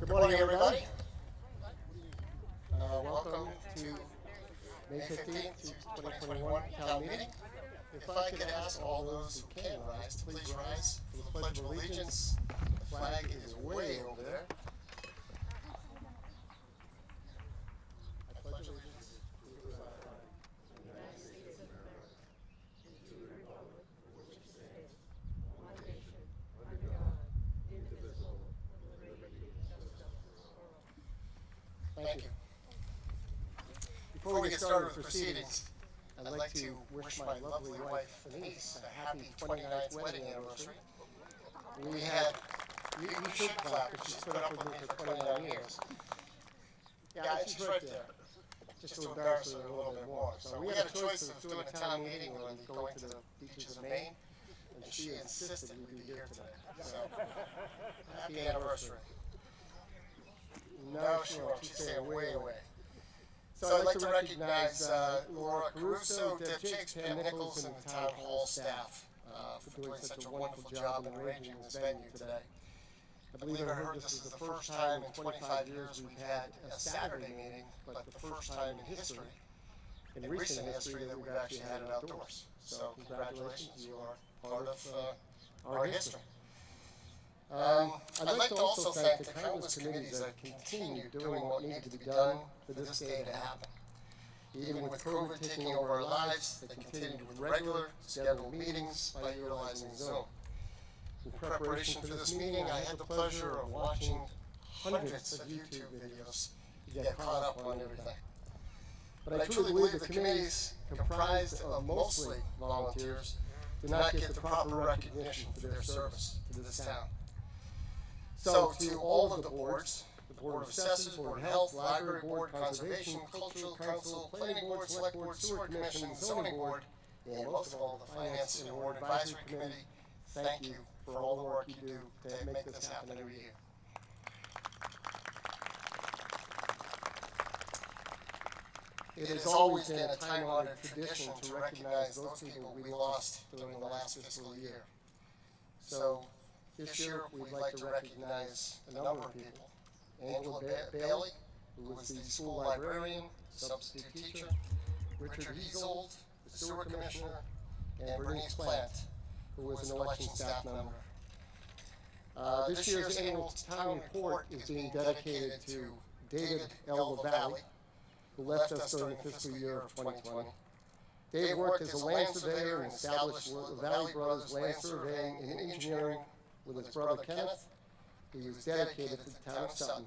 Good morning, everybody. Welcome to May 15th, 2021 town meeting. If I could ask all those who can rise to please rise for the Pledge of Allegiance. The flag is way over there. I pledge allegiance to the flag of the United States of America and to the republic for which it stands, one nation, under God, indivisible, with liberty and justice for all. Thank you. Before we get started with proceedings, I'd like to wish my lovely wife, Denise, a happy 29th wedding anniversary. We had, you should clap because she's put up with me for 29 years. Yeah, she's right there, just to embarrass her a little bit more. So we had a choice of doing a town meeting or going to the beaches of Maine, and she insisted we be here today. So, happy anniversary. No, she won't. She's staying way away. So I'd like to recognize Laura Caruso, Deb Jakes, Pam Nichols, and the Town Hall staff for doing such a wonderful job in arranging this venue today. I believe I heard this is the first time in 25 years we've had a Saturday meeting, but the first time in history, in recent history, that we've actually had it outdoors. So congratulations, you are part of our history. I'd like to also thank the countless committees that continue doing what needed to be done for this day to happen. Even with COVID taking over our lives, they continued with regular scheduled meetings by utilizing Zoom. In preparation for this meeting, I had the pleasure of watching hundreds of YouTube videos to get caught up on everything. But I truly believe the committees, comprised of mostly volunteers, do not get the proper recognition for their service to this town. So to all of the boards, the Board of Assessors, Board of Health, Library Board, Conservation, Cultural Council, Planning Board, Select Board, Sewer Commission, Zoning Board, and most of all the Finance and Board Advisory Committee, thank you for all the work you do to make this happen every year. It has always been a time-honored tradition to recognize those people we lost during the last fiscal year. So this year, we'd like to recognize a number of people. Angela Bailey, who was the school librarian, substitute teacher, Richard Heasold, the sewer commissioner, and Bernice Plant, who was an election staff member. This year's annual town report is being dedicated to David L. LaValle, who left us during the fiscal year of 2020. Dave worked as a land surveyor and established LaValle Brothers Land Surveying and Engineering with his brother Kenneth. He was dedicated to the town of Sutton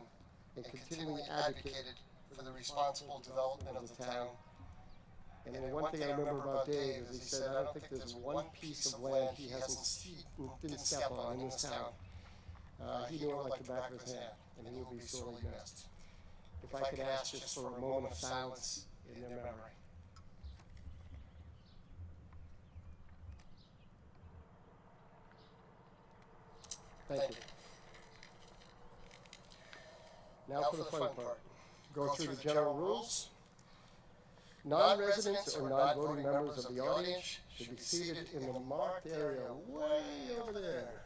and continually advocated for the responsible development of the town. And then one thing I remember about Dave is he said, I don't think there's one piece of land he didn't step on in this town. He knew it like the back of his hand, and he will be sorely missed. If I could ask just for a moment of silence in their memory. Thank you. Now for the fun part. Go through the general rules. Non-residents or non-voting members of the audience should be seated in the marked area way over there.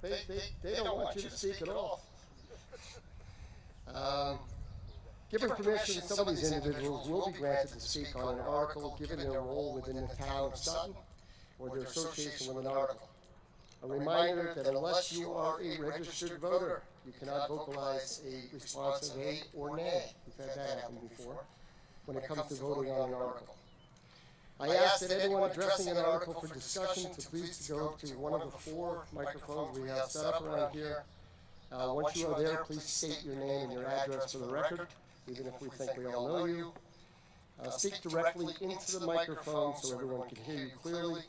They don't want you to speak at all. Given permission, some of these individuals will be granted to speak on an article given their role within the town of Sutton or their association with an article. A reminder that unless you are a registered voter, you cannot vocalize a response of yea or nay. We've had that happen before when it comes to voting on an article. I ask that anyone addressing an article for discussion to please go to one of the 4 microphones we have set up around here. Once you are there, please state your name and your address for the record, even if we think we all know you. Speak directly into the microphone so everyone can hear you clearly.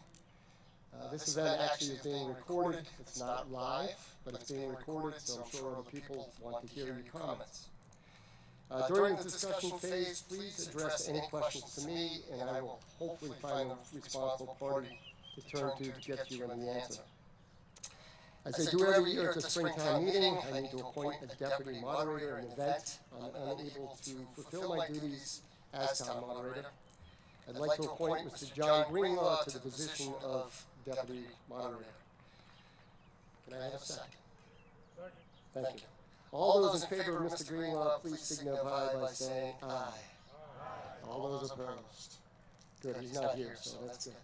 This event actually is being recorded. It's not live, but it's being recorded, so I'm sure other people want to hear your comments. During the discussion phase, please address any questions to me, and I will hopefully find a responsible party to turn to get you in the answer. As I do every year at the Springtown meeting, I need to appoint a deputy moderator in the event I'm unable to fulfill my duties as town moderator. I'd like to appoint Mr. John Greenlaw to the position of deputy moderator. Can I have a second? Thank you. All those in favor of Mr. Greenlaw, please signify by saying aye. All those opposed. Good, he's not here, so that's good.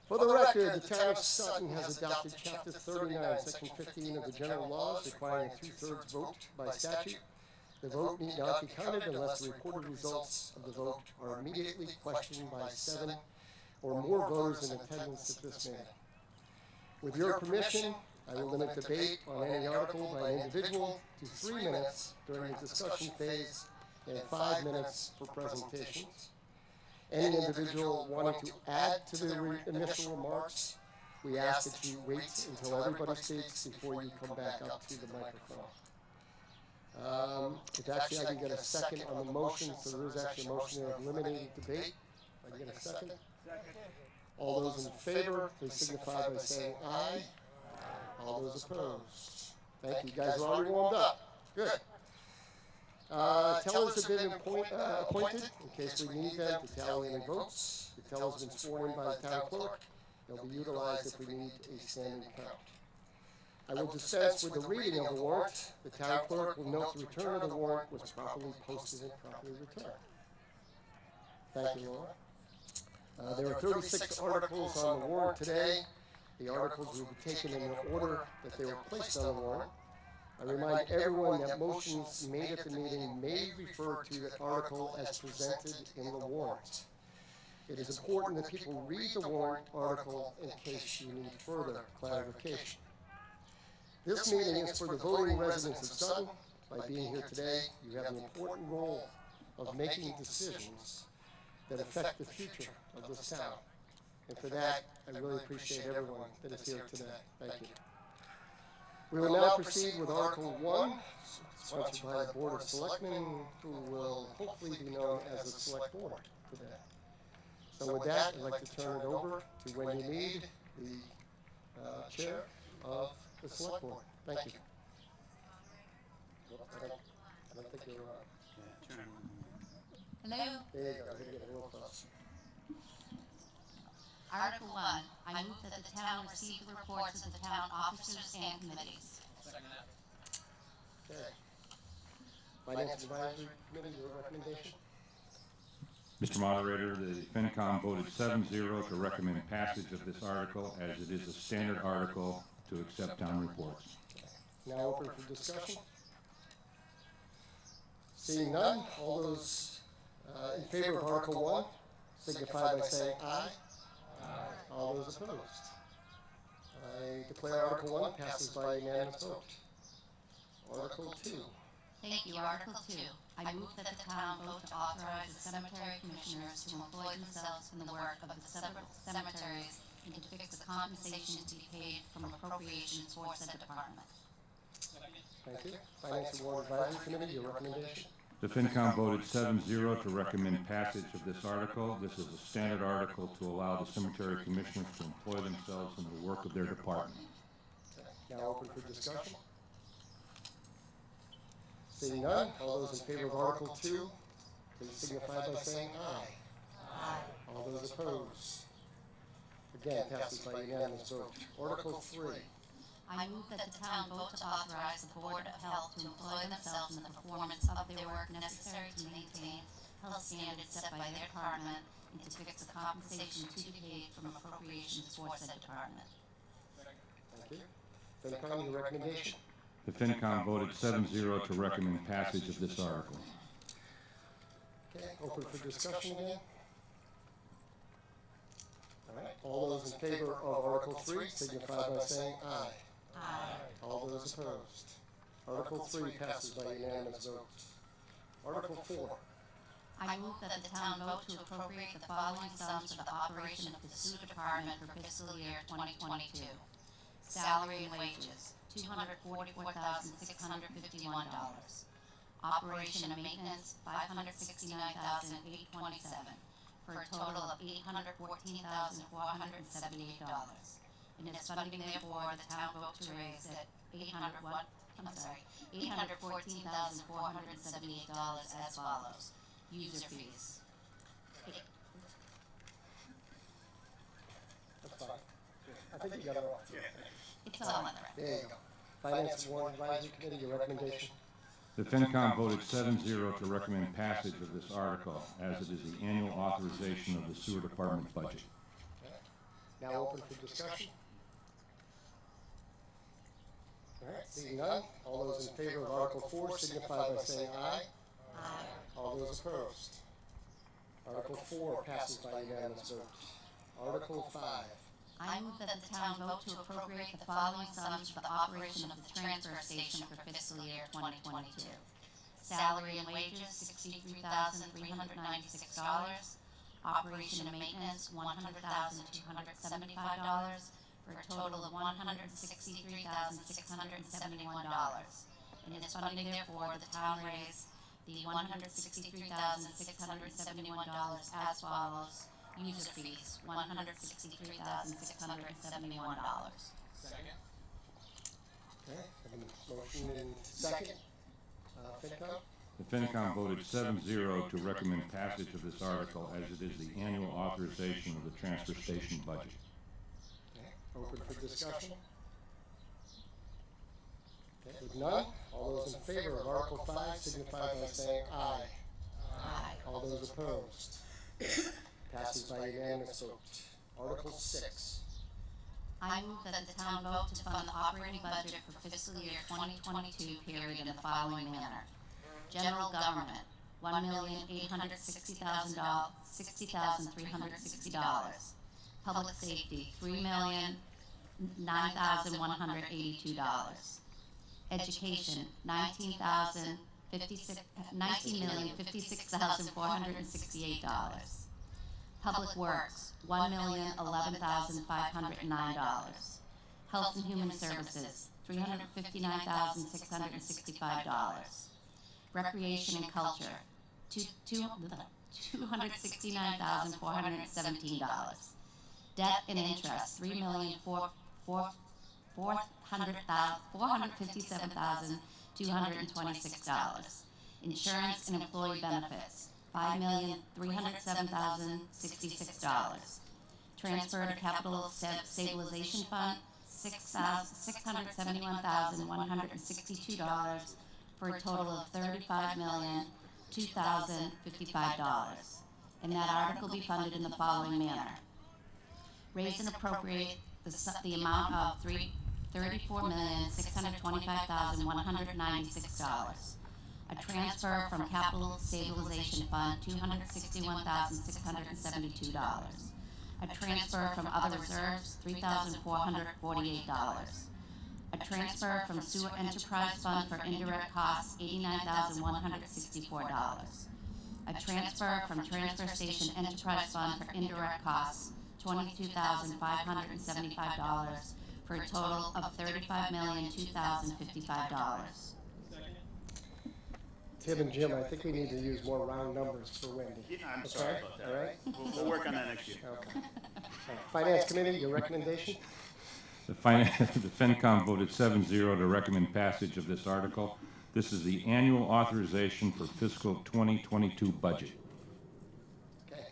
For the record, the town of Sutton has adopted Chapter 39, Section 15 of the general laws requiring a 2/3 vote by statute. The vote need not be counted unless the reported results of the vote are immediately questioned by 7 or more voters in attendance at this meeting. With your permission, I will limit debate on any article by an individual to 3 minutes during the discussion phase and 5 minutes for presentations. Any individual wanting to add to the initial remarks, we ask that you wait until everybody speaks before you come back up to the microphone. If actually I can get a second on the motion, so there is actually a motion there of eliminating debate. If I can get a second. All those in favor, please signify by saying aye. All those opposed. Thank you. You guys are already warmed up. Good. Tellers have been appointed in case we need them to tally any votes. The tellers have been sworn in by the town clerk. They'll be utilized if we need a standing count. I will dispense with the reading of the warrant. The town clerk will note the return of the warrant was properly posted and properly returned. Thank you, Laura. There are 36 articles on the warrant today. The articles will be taken in the order that they were placed on the warrant. I remind everyone that motions made at the meeting may refer to the article as presented in the warrant. It is important that people read the warrant article in case you need further clarification. This meeting is for the voting residents of Sutton. By being here today, you have an important role of making decisions that affect the future of this town. And for that, I really appreciate everyone that is here today. Thank you. We will now proceed with Article 1, sponsored by the Board of Selectmen, who will hopefully be known as the Select Board today. So with that, I'd like to turn it over to Wendy Mead, the Chair of the Select Board. Thank you. I don't think you're on. Hello. There you go. I think you get a little close. Article 1. I move that the town receive the reports of the town officers and committees. Second that. Okay. Finance Advisory Committee, your recommendation? Mr. Moderator, the FinCom voted 7-0 to recommend passage of this article as it is a standard article to accept town reports. Now open for discussion. Seeing none, all those in favor of Article 1 signify by saying aye. Aye. All those opposed. I declare Article 1 passes by unanimous vote. Article 2. Thank you. Article 2. I move that the town vote to authorize the cemetery commissioners to employ themselves in the work of the several cemeteries and to fix the compensation to be paid from appropriations for said department. Thank you. Finance and Warrant Advisory Committee, your recommendation? The FinCom voted 7-0 to recommend passage of this article. This is a standard article to allow the cemetery commissioners to employ themselves in the work of their department. Now open for discussion. Seeing none, all those in favor of Article 2, please signify by saying aye. Aye. All those opposed. Again, passes by unanimous vote. Article 3. I move that the town vote to authorize the Board of Health to employ themselves in the performance of their work necessary to maintain health standards set by their department and to fix the compensation to be paid from appropriations for said department. Thank you. FinCom, your recommendation? The FinCom voted 7-0 to recommend passage of this article. Okay, open for discussion again. All right, all those in favor of Article 3 signify by saying aye. Aye. All those opposed. Article 3 passes by unanimous vote. Article 4. I move that the town vote to appropriate the following sums for the operation of the sewer department for fiscal year 2022. Salary and wages, $244,651. Operation and maintenance, $569,827, for a total of $814,478. And its funding therefore, the town vote to raise at $814,478 as follows. User fees. That's fine. I think you got it all. It's all on the record. There you go. Finance and Warrant Advisory Committee, your recommendation? The FinCom voted 7-0 to recommend passage of this article, as it is the annual authorization of the sewer department budget. Now open for discussion. All right, seeing none, all those in favor of Article 4 signify by saying aye. Aye. All those opposed. Article 4 passes by unanimous vote. Article 5. I move that the town vote to appropriate the following sums for the operation of the transfer station for fiscal year 2022. Salary and wages, $63,396. Operation and maintenance, $100,275, for a total of $163,671. In its funding, therefore, the town raised the $163,671 as follows. User fees, $163,671. Okay, have a motion and second. FinCom? The FinCom voted 7-0 to recommend passage of this article, as it is the annual authorization of the transfer station budget. Okay, open for discussion. Okay, with none, all those in favor of Article 5 signify by saying aye. Aye. All those opposed. Passes by unanimous vote. Article 6. I move that the town vote to fund the operating budget for fiscal year 2022 period in the following manner. General government, $1,860,360. Public safety, $3,009,182. Education, $19,056,468. Public Works, $1,011,509. Health and Human Services, $359,665. Recreation and Culture, $269,417. Debt and interest, $457,226. Insurance and employee benefits, $5,307,066. Transfer to Capital Stabilization Fund, $671,162, for a total of $35,002,055. And that article be funded in the following manner. Raise and appropriate the amount of $34,625,196. A transfer from Capital Stabilization Fund, $261,672. A transfer from other reserves, $3,448. A transfer from Sewer Enterprise Fund for indirect costs, $89,164. A transfer from Transfer Station Enterprise Fund for indirect costs, $22,575, for a total of $35,002,055. Tim and Jim, I think we need to use more round numbers for Wendy. Yeah, I'm sorry about that. All right? We'll work on that next year. Okay. Finance Committee, your recommendation? The FinCom voted 7-0 to recommend passage of this article. This is the annual authorization for fiscal 2022 budget. Okay.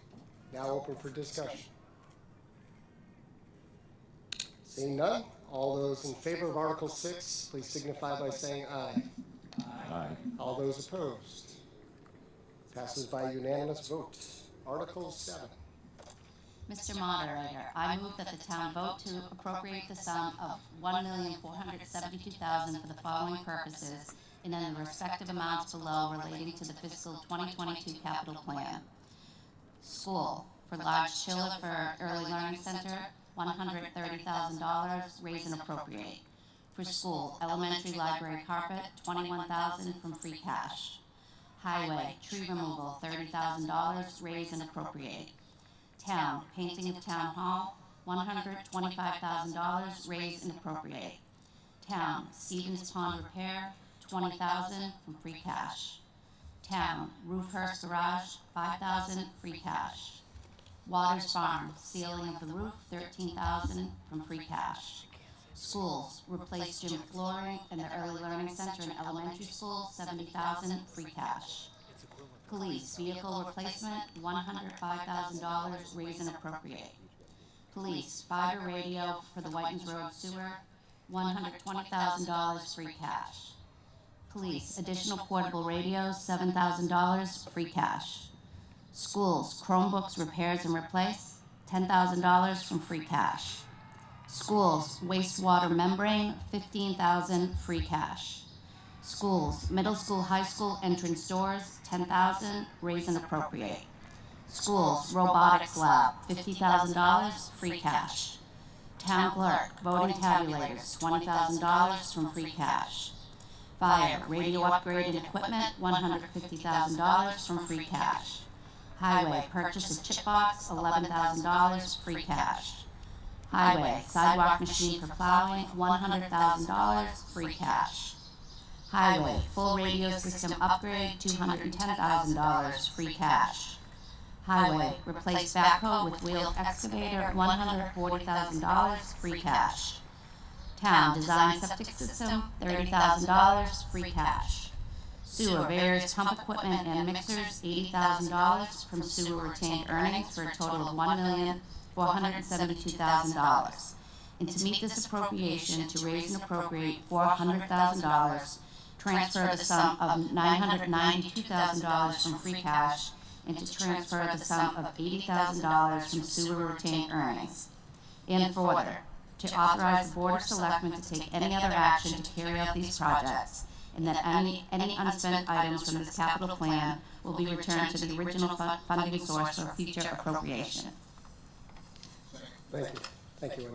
Now open for discussion. Seeing none, all those in favor of Article 6, please signify by saying aye. Aye. All those opposed. Passes by unanimous vote. Article 7. Mr. Moderator, I move that the town vote to appropriate the sum of $1,472,000 for the following purposes and in the respective amounts below relating to the fiscal 2022 capital plan. School, for large chiller for early learning center, $130,000, raise and appropriate. For school, elementary library carpet, $21,000 from free cash. Highway, tree removal, $30,000, raise and appropriate. Town, painting of town hall, $125,000, raise and appropriate. Town, Stevens Pond repair, $20,000 from free cash. Town, roof hearse garage, $5,000, free cash. Waters Farm, ceiling of the roof, $13,000 from free cash. Schools, replace gym flooring in the early learning center and elementary school, $70,000, free cash. Police, vehicle replacement, $105,000, raise and appropriate. Police, fiber radio for the Whitens Road sewer, $120,000 free cash. Police, additional portable radios, $7,000 free cash. Schools, Chromebooks repairs and replace, $10,000 from free cash. Schools, wastewater membrane, $15,000 free cash. Schools, middle school, high school entrance doors, $10,000, raise and appropriate. Schools, robotics lab, $50,000 free cash. Town clerk, voting tabulators, $20,000 from free cash. Fire, radio upgrade and equipment, $150,000 from free cash. Highway, purchase of chip box, $11,000 free cash. Highway, sidewalk machine for plowing, $100,000 free cash. Highway, full radio system upgrade, $210,000 free cash. Highway, replace backhoe with wheeled excavator, $140,000 free cash. Town, design septic system, $30,000 free cash. Sewer, various pump equipment and mixers, $80,000 from sewer retained earnings for a total of $1,472,000. And to meet this appropriation, to raise and appropriate $400,000, transfer the sum of $992,000 from free cash, and to transfer the sum of $80,000 from sewer retained earnings. And further, to authorize the Board of Selectmen to take any other action to carry out these projects, and that any unspent items from this capital plan will be returned to the original funding source for future appropriation. Thank you. Thank you,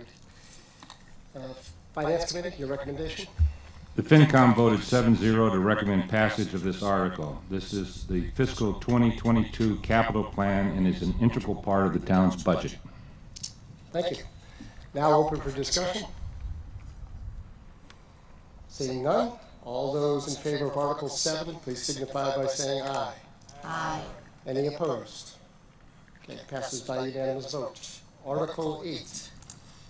Wendy. Finance Committee, your recommendation? The FinCom voted 7-0 to recommend passage of this article. This is the fiscal 2022 capital plan and is an integral part of the town's budget. Thank you. Now open for discussion. Seeing none, all those in favor of Article 7, please signify by saying aye. Aye. Any opposed? Okay, passes by unanimous vote. Article 8.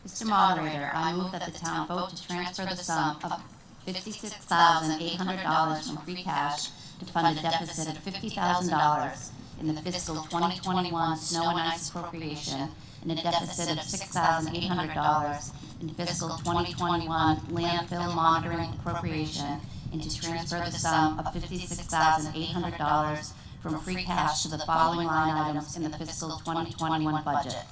Mr. Moderator, I move that the town vote to transfer the sum of $56,800 from free cash to fund a deficit of $50,000 in the fiscal 2021 snow and ice appropriation and a deficit of $6,800 in fiscal 2021 landfill monitoring appropriation, and to transfer the sum of $56,800 from free cash to the following line items in the fiscal 2021 budget.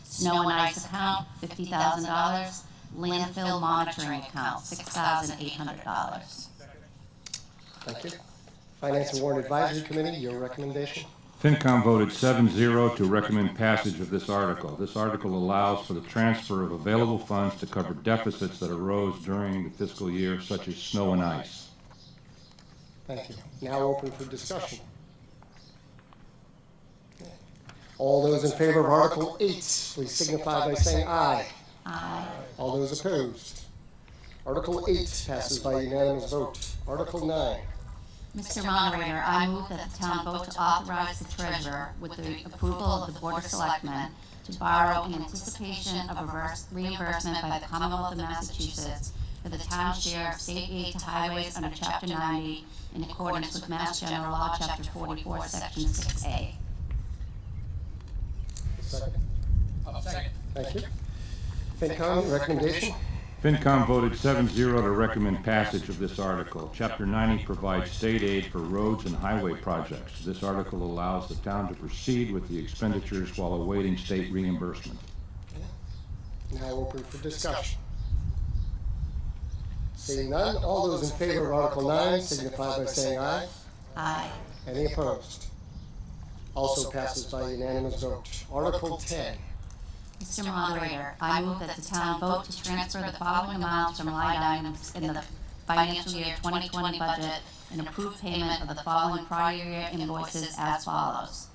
Snow and ice account, $50,000. Landfill monitoring account, $6,800. Thank you. Finance and Warrant Advisory Committee, your recommendation? FinCom voted 7-0 to recommend passage of this article. This article allows for the transfer of available funds to cover deficits that arose during the fiscal year, such as snow and ice. Thank you. Now open for discussion. Okay. All those in favor of Article 8, please signify by saying aye. Aye. All those opposed? Article 8 passes by unanimous vote. Article 9. Mr. Moderator, I move that the town vote to authorize the treasurer, with the approval of the Board of Selectmen, to borrow in anticipation of reimbursement by the Commonwealth of Massachusetts for the town's share of state aid to highways under Chapter 90 in accordance with Mass General Law, Chapter 44, Section 6A. Second. Second. Thank you. FinCom, recommendation? FinCom voted 7-0 to recommend passage of this article. Chapter 90 provides state aid for roads and highway projects. This article allows the town to proceed with the expenditures while awaiting state reimbursement. Now open for discussion. Seeing none, all those in favor of Article 9 signify by saying aye. Aye. Any opposed? Also passes by unanimous vote. Article 10. Mr. Moderator, I move that the town vote to transfer the following amounts from line items in the financial year 2020 budget and approve payment of the following prior year invoices as follows.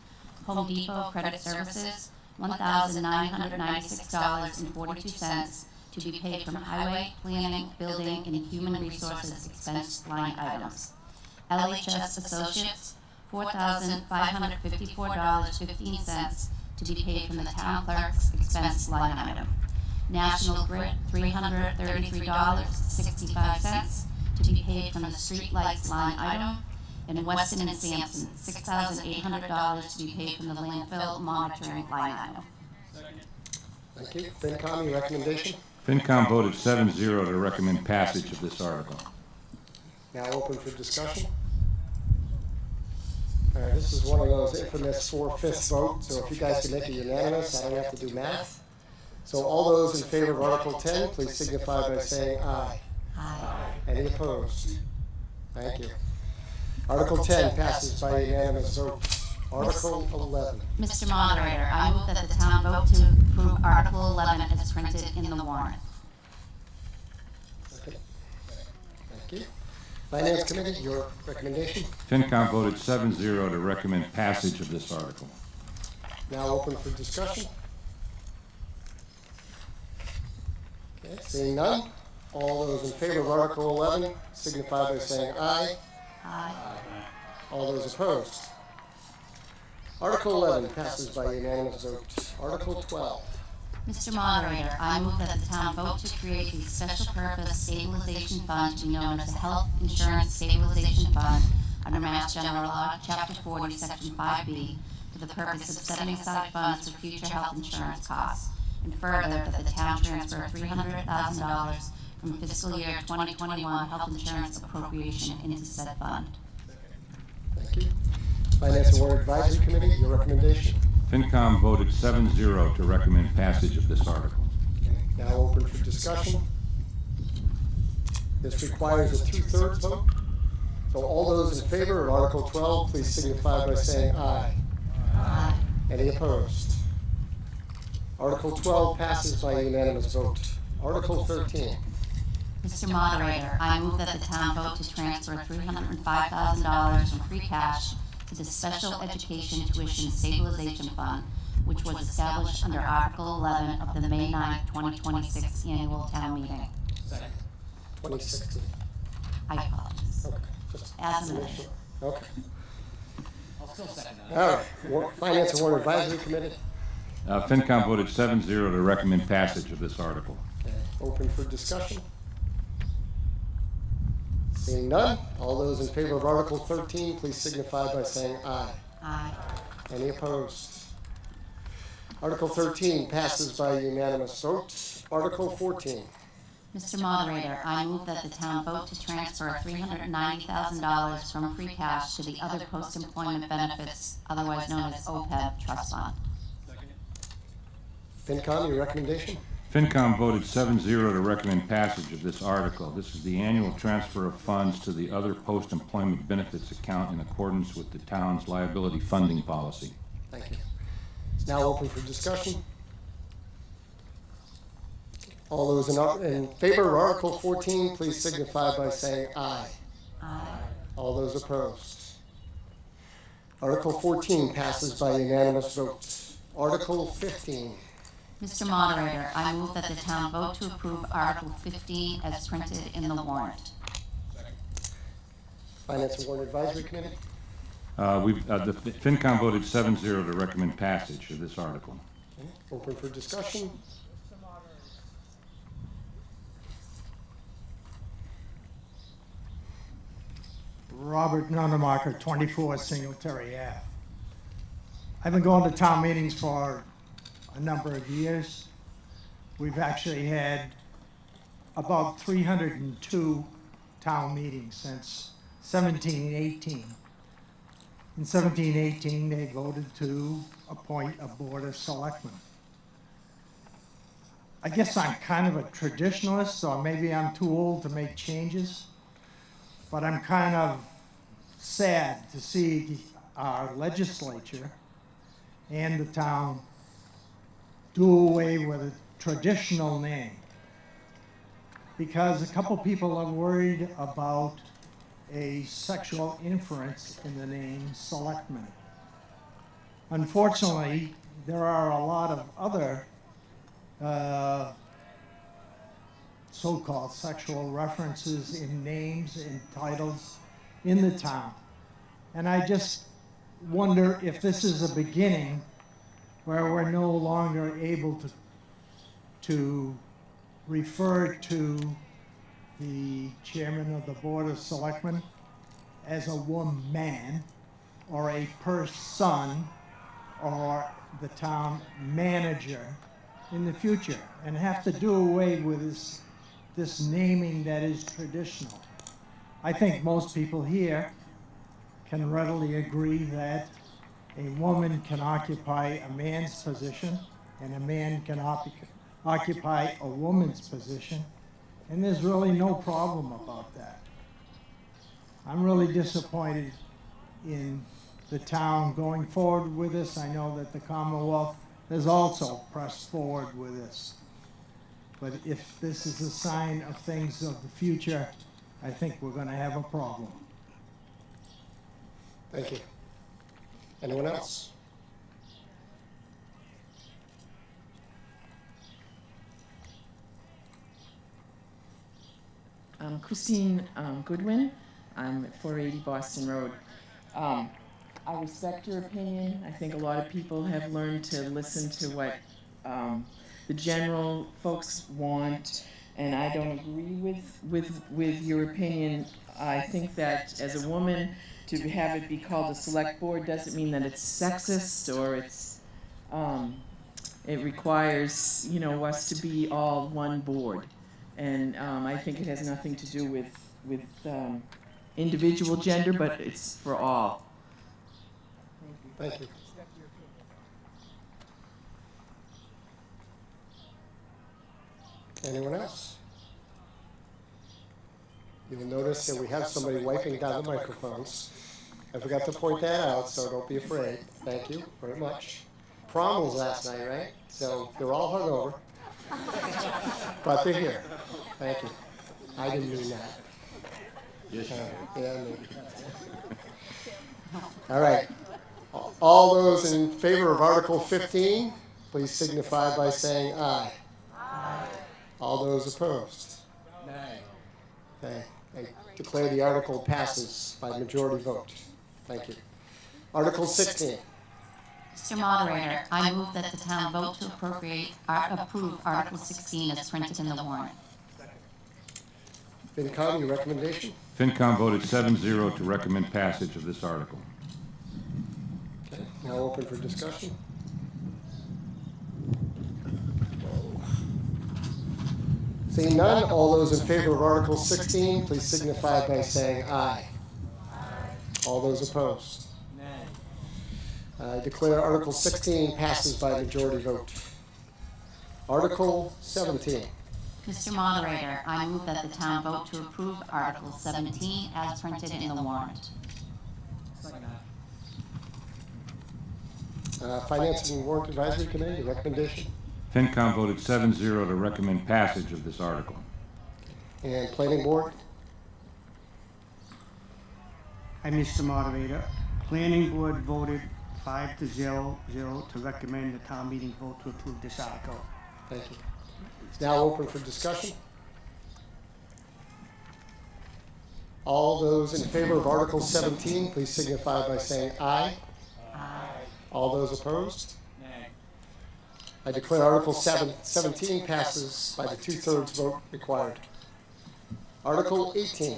Home Depot Credit Services, $1,996.42 to be paid from highway, planning, building, and human resources expense line items. LHS Associates, $4,554.15 to be paid from the town clerk's expense line item. National Grid, $333.65 to be paid from the street lights line item. And Weston and Sampson, $6,800 to be paid from the landfill monitoring line item. Thank you. FinCom, your recommendation? FinCom voted 7-0 to recommend passage of this article. Now open for discussion. All right, this is one of those infamous 4/5 vote, so if you guys can make it unanimous, I don't have to do math. So all those in favor of Article 10, please signify by saying aye. Aye. Any opposed? Thank you. Article 10 passes by unanimous vote. Article 11. Mr. Moderator, I move that the town vote to approve Article 11 as printed in the warrant. Okay. Thank you. Finance Committee, your recommendation. FinCom voted 7-0 to recommend passage of this article. Now open for discussion. Okay, seeing none, all those in favor of Article 11 signify by saying aye. Aye. All those opposed. Article 11 passes by unanimous vote. Article 12. Mr. Moderator, I move that the town vote to create a special purpose stabilization fund to be known as the Health Insurance Stabilization Fund under Mass General Law, Chapter 40, Section 5B, for the purpose of setting aside funds for future health insurance costs, and further that the town transfer $300,000 from fiscal year 2021 health insurance appropriation into said fund. Thank you. Finance and Warrant Advisory Committee, your recommendation. FinCom voted 7-0 to recommend passage of this article. Okay, now open for discussion. This requires a 2/3 vote. So all those in favor of Article 12, please signify by saying aye. Aye. Any opposed? Article 12 passes by unanimous vote. Article 13. Mr. Moderator, I move that the town vote to transfer $305,000 from free cash to the Special Education Tuition Stabilization Fund, which was established under Article 11 of the May 9, 2026 annual town meeting. 2016. I apologize. Okay. Just As to make amended. sure. Okay. All right. Finance and Warrant Advisory Committee. FinCom voted 7-0 to recommend passage of this article. Okay. Open for discussion. Seeing none, all those in favor of Article 13, please signify by saying aye. Aye. Any opposed? Article 13 passes by unanimous vote. Article 14. Mr. Moderator, I move that the town vote to transfer $390,000 from free cash to the other post-employment benefits, otherwise known as OPEB trust fund. FinCom, your recommendation? FinCom voted 7-0 to recommend passage of this article. This is the annual transfer of funds to the other post-employment benefits account in accordance with the town's liability funding policy. Thank you. It's now open for discussion. All those in favor of Article 14, please signify by saying aye. Aye. All those opposed. Article 14 passes by unanimous vote. Article 15. Mr. Moderator, I move that the town vote to approve Article 15 as printed in the warrant. Finance and Warrant Advisory Committee. The FinCom voted 7-0 to recommend passage of this article. Okay. Open for discussion. Robert Nunnemarker, 24 Singletary Ave. I've been going to town meetings for a number of years. We've actually had about 302 town meetings since 1718. In 1718, they voted to appoint a board of selectmen. I guess I'm kind of a traditionalist, or maybe I'm too old to make changes, but I'm kind of sad to see our legislature and the town do away with a traditional name, because a couple people are worried about a sexual inference in the name selectmen. Unfortunately, there are a lot of other so-called sexual references in names and titles in the town. And I just wonder if this is a beginning where we're no longer able to refer to the chairman of the Board of Selectmen as a woman, or a person, or the town manager in the future and have to do away with this naming that is traditional. I think most people here can readily agree that a woman can occupy a man's position and a man can occupy a woman's position, and there's really no problem about that. I'm really disappointed in the town going forward with this. I know that the Commonwealth has also pressed forward with this. But if this is a sign of things of the future, I think we're going to have a problem. Thank you. Anyone else? Christine Goodwin. I'm at 480 Boston Road. I respect your opinion. I think a lot of people have learned to listen to what the general folks want, and I don't agree with your opinion. I think that as a woman, to have it be called a select board doesn't mean that it's sexist or it's it requires, you know, us to be all one board. And I think it has nothing to do with individual gender, but it's for all. Thank you. Anyone else? You'll notice that we have somebody wiping down the microphones. I forgot to point that out, so don't be afraid. Thank you very much. Prom was last night, right? So they're all hungover. But they're here. Thank you. I didn't mean that. Yes, Yeah, maybe. All right. All those in favor of Article 15, please signify by saying aye. Aye. All those opposed? Nay. Okay. I declare the article passes by majority vote. Thank you. Article 16. Mr. Moderator, I move that the town vote to approve Article 16 as printed in the warrant. FinCom, your recommendation? FinCom voted 7-0 to recommend passage of this article. Okay. Now open for discussion. Seeing none, all those in favor of Article 16, please signify by saying aye. Aye. All those opposed? Nay. I declare Article 16 passes by majority vote. Article 17. Mr. Moderator, I move that the town vote to approve Article 17 as printed in the warrant. Finance and Warrant Advisory Committee, your recommendation? FinCom voted 7-0 to recommend passage of this article. And Planning Board? Hi, Mr. Moderator. Planning Board voted 5-0 to recommend the town meeting vote to approve this article. Thank you. It's now open for discussion. All those in favor of Article 17, please signify by saying aye. Aye. All those opposed? Nay. I declare Article 17 passes by the 2/3 vote required. Article 18.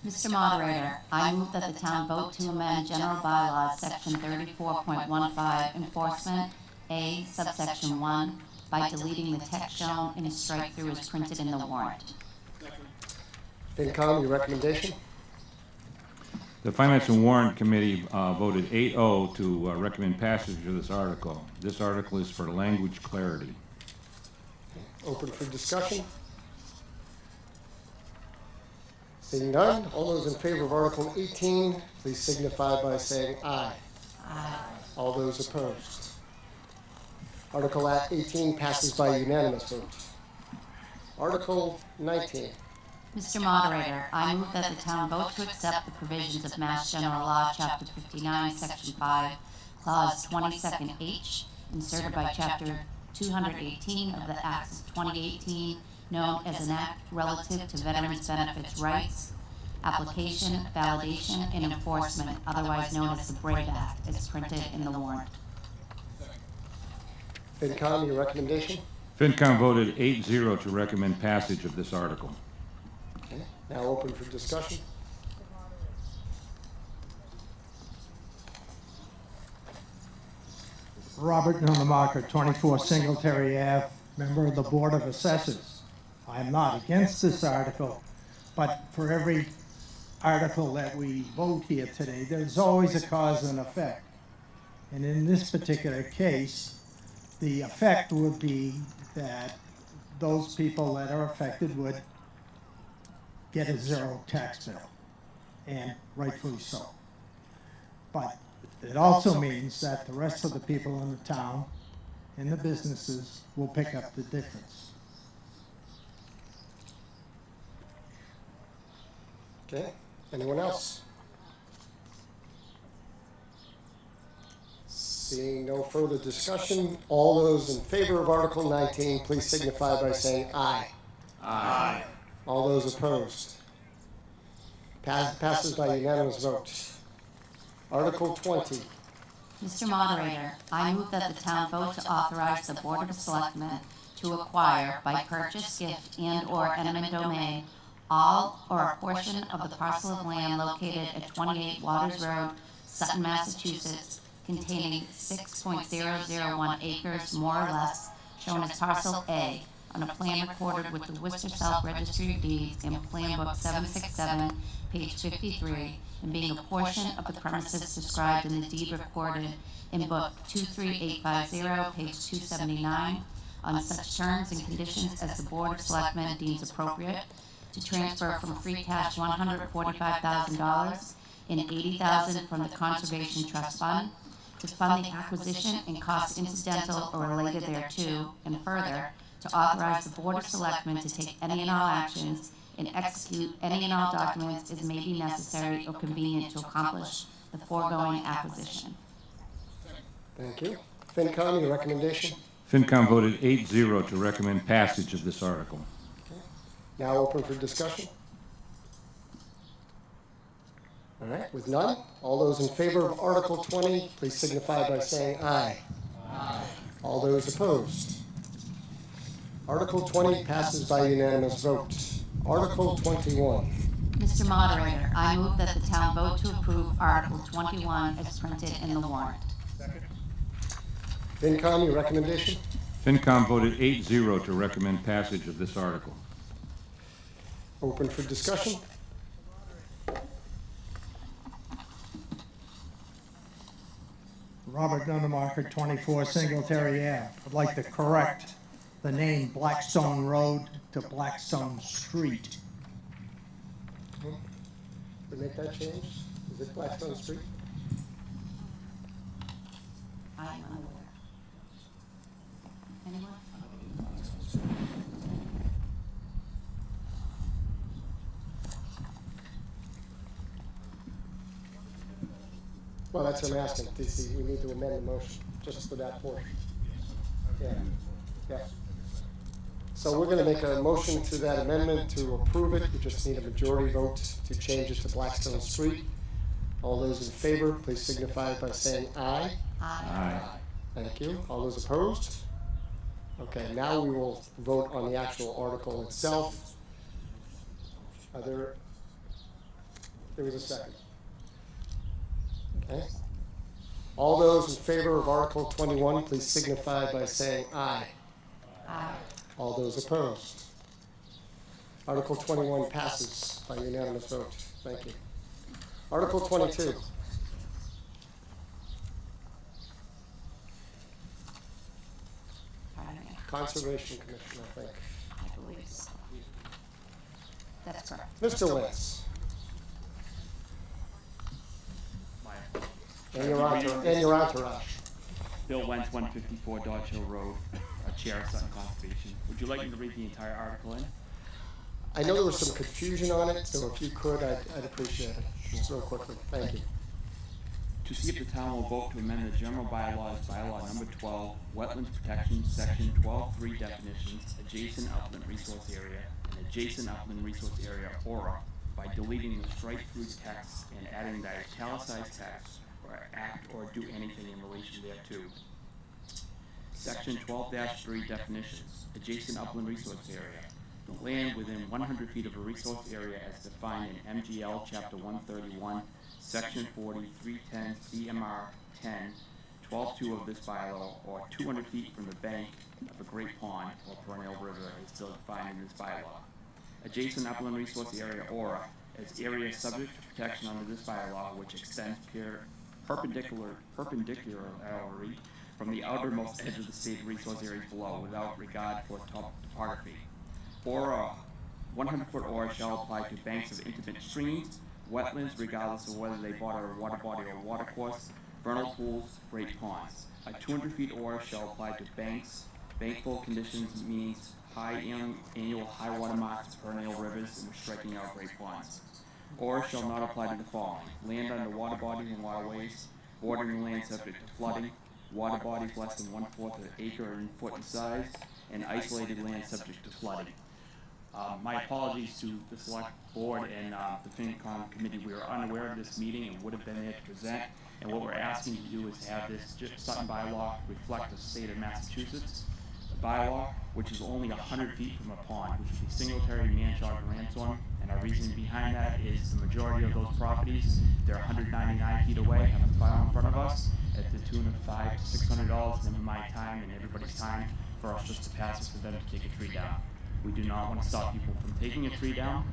Mr. Moderator, I move that the town vote to amend General Bylaws Section 34.15 Enforcement A, subsection 1, by deleting the text shown in a strike-through as printed in the warrant. FinCom, your recommendation? The Finance and Warrant Committee voted 8-0 to recommend passage of this article. This article is for language clarity. Open for discussion. Seeing none, all those in favor of Article 18, please signify by saying aye. Aye. All those opposed? Article 18 passes by unanimous vote. Article 19. Mr. Moderator, I move that the town vote to accept the provisions of Mass General Law, Chapter 59, Section 5, Clause 22nd H, inserted by Chapter 218 of the Acts of 2018, known as an Act relative to Veterans Benefits Rights, Application, Validation, and Enforcement, otherwise known as the BRAVE Act, as printed in the warrant. FinCom, your recommendation? FinCom voted 8-0 to recommend passage of this article. Okay. Now open for discussion. Robert Nunnemarker, 24 Singletary Ave, member of the Board of Assessors. I'm not against this article, but for every article that we vote here today, there's always a cause and effect. And in this particular case, the effect would be that those people that are affected would get a zero tax bill, and rightfully so. But it also means that the rest of the people in the town and the businesses will pick up the difference. Okay, anyone else? Seeing no further discussion, all those in favor of Article 19, please signify by saying aye. Aye. All those opposed? Passes by unanimous vote. Article 20. Mr. Moderator, I move that the town vote to authorize the Board of Selectmen to acquire by purchase, gift, and/or eminent domain all or a portion of the parcel of land located at 28 Waters Road, Sutton, Massachusetts, containing 6.001 acres, more or less, shown as Parcel A, on a plan recorded with the Worcester South Registry of Deeds in Plan Book 767, page 53, and being a portion of the premises described in the deed recorded in Book 23850, page 279, on such terms and conditions as the Board of Selectmen deems appropriate, to transfer from free cash $145,000 and $80,000 from the Conservation Trust Fund, to fund the acquisition and costs incidental or related thereto, and further, to authorize the Board of Selectmen to take any and all actions and execute any and all documents as may be necessary or convenient to accomplish the foregoing acquisition. Thank you. FinCom, your recommendation? FinCom voted 8-0 to recommend passage of this article. Now open for discussion. All right, with none, all those in favor of Article 20, please signify by saying aye. Aye. All those opposed? Article 20 passes by unanimous vote. Article 21. Mr. Moderator, I move that the town vote to approve Article 21 as printed in the warrant. FinCom, your recommendation? FinCom voted 8-0 to recommend passage of this article. Open for discussion. Robert Nunnemarker, 24 Singletary Ave. I'd like to correct the name Blackstone Road to Blackstone Street. To make that change, is it Blackstone Street? I am unaware. Anyone? Well, that's what I'm asking, DC. We need to amend the motion just for that portion. Yeah. Yeah. So we're gonna make a motion to that amendment to approve it. We just need a majority vote to change it to Blackstone Street. All those in favor, please signify by saying aye. Aye. Thank you. All those opposed? Okay, now we will vote on the actual article itself. There was a second. Okay. All those in favor of Article 21, please signify by saying aye. Aye. All those opposed? Article 21 passes by unanimous vote. Thank you. Article 22. Pardon me. Conservation Commission, I think. I believe so. That's correct. Mr. Lance. My- And your entourage. Bill Wentz, 154 Dodge Hill Road, Chair of Sutton Conservation. Would you like me to read the entire article in? I know there was some confusion on it, so if you could, I'd appreciate it. Just real quickly. Thank you. To see if the town will vote to amend the general bylaws, bylaw number 12, wetlands protection, section 12.3 definitions, adjacent upland resource area, and adjacent upland resource area, aura, by deleting the strike-through text and adding the italicized text, or act or do anything in relation thereto. Section 12-3 definitions, adjacent upland resource area. The land within 100 feet of a resource area as defined in MGL Chapter 131, Section 40, 310 CMR 10, 12.2 of this bylaw, or 200 feet from the bank of a great pond or perennial river is still defined in this bylaw. Adjacent upland resource area, or as area subject to protection under this bylaw, which extends perpendicularly from the outermost edge of the state resource areas below without regard for topography. Or a 100-foot OR shall apply to banks of intimate streams, wetlands, regardless of whether they border a water body or watercourse, vernal pools, great ponds. A 200 feet OR shall apply to banks. Bankful conditions means high annual high water marks, perennial rivers, and striking out great ponds. Or shall not apply to the following: land under water bodies and waterways, bordering land subject to flooding, water bodies less than 1/4 of an acre and foot in size, and isolated land subject to flooding. My apologies to the select board and the FinCom committee. We were unaware of this meeting and would have been there to present. And what we're asking to do is have this Sutton bylaw reflect the state of Massachusetts bylaw, which is only 100 feet from a pond, which would be Singletary, Manchog, and Ransom. And our reasoning behind that is the majority of those properties, they're 199 feet away, have a file in front of us at the tune of $500 to $600, never mind time and everybody's time, for us just to pass it for them to take a tree down. We do not want to stop people from taking a tree down,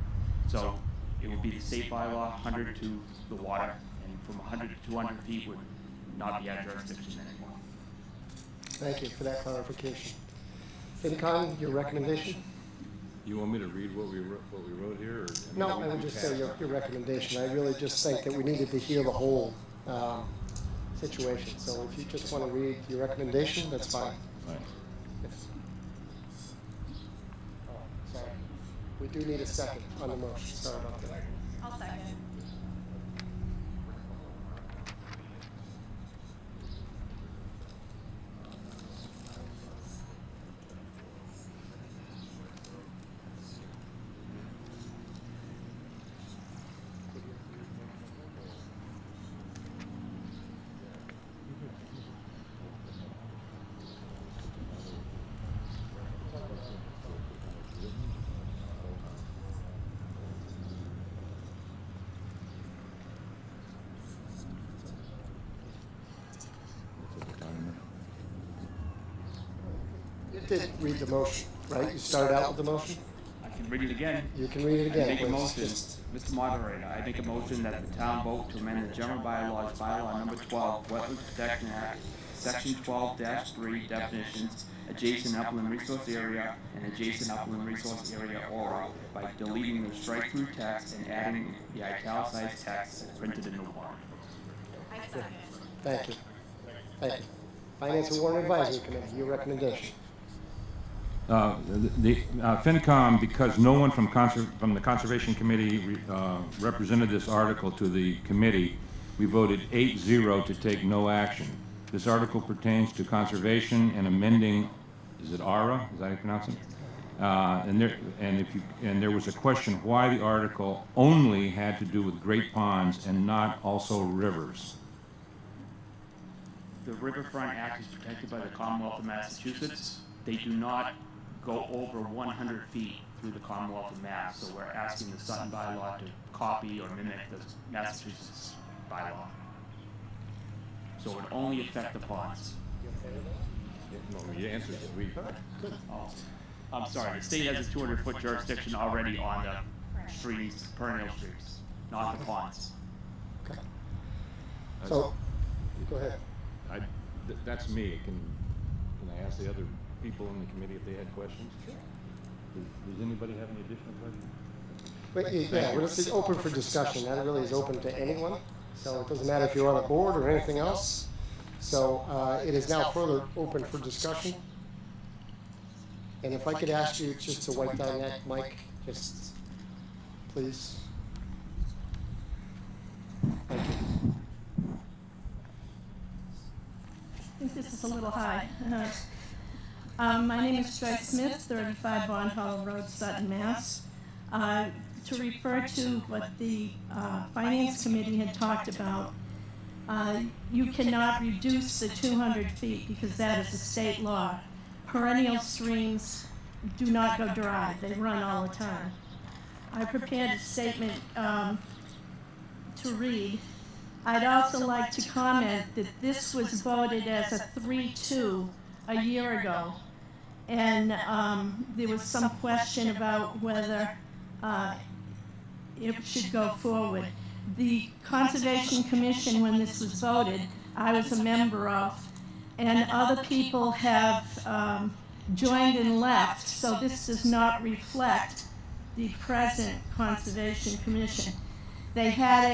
so it will be the state bylaw, 100 to the water, and from 100 to 200 feet would not be our jurisdiction anymore. Thank you for that clarification. FinCom, your recommendation? You want me to read what we wrote here? Or, No, I would just say your recommendation. I really just think that we needed to hear the whole situation. So if you just want to read your recommendation, that's fine. Right. Yes. Oh, sorry. We do need a second on the motion. Sorry about that. I'll second. You did read the motion, right? You started out with the motion? I can read it again. You can read it again, I make a please. motion, Just- Mr. Moderator, I make a motion that the town vote to amend the general bylaws, bylaw number 12, Wetlands Protection Act, section 12-3, definitions, adjacent upland resource area and adjacent upland resource area aura, by deleting the strike-through text and adding the italicized text as printed in the warrant. I second. Thank you. Thank you. Finance and Warrant Advisory Committee, your recommendation. FinCom, because no one from the Conservation Committee represented this article to the committee, we voted 8-0 to take no action. This article pertains to conservation and amending, is it ARA? Is that how you pronounce it? And there was a question why the article only had to do with great ponds and not also rivers. The Riverfront Act is protected by the Commonwealth of Massachusetts. They do not go over 100 feet through the Commonwealth of Mass, so we're asking the Sutton bylaw to copy or mimic the Massachusetts bylaw. So it would only affect the ponds. No, your answer is we. Oh, I'm sorry, the state has a 200-foot jurisdiction already on the streams, perennial streams, not the ponds. Okay. So, go ahead. That's me. Can I ask the other people in the committee if they had questions? Sure. Does anybody have any additional questions? But yeah, well, this is open for discussion. That really is open to anyone. So it doesn't matter if you're on a board or anything else. So it is now further open for discussion. And if I could ask you just to wipe down that mic, just please. Thank you. I think this is a little high. My name is Joyce Smith, 35 Bond Hollow Road, Sutton, Mass. To refer to what the Finance Committee had talked about, you cannot reduce the 200 feet because that is a state law. Perennial streams do not go dry, they run all the time. I prepared a statement to read. I'd also like to comment that this was voted as a 3-2 a year ago. And there was some question about whether it should go forward. The Conservation Commission, when this was voted, I was a member of, and other people have joined and left, so this does not reflect the present Conservation Commission. They had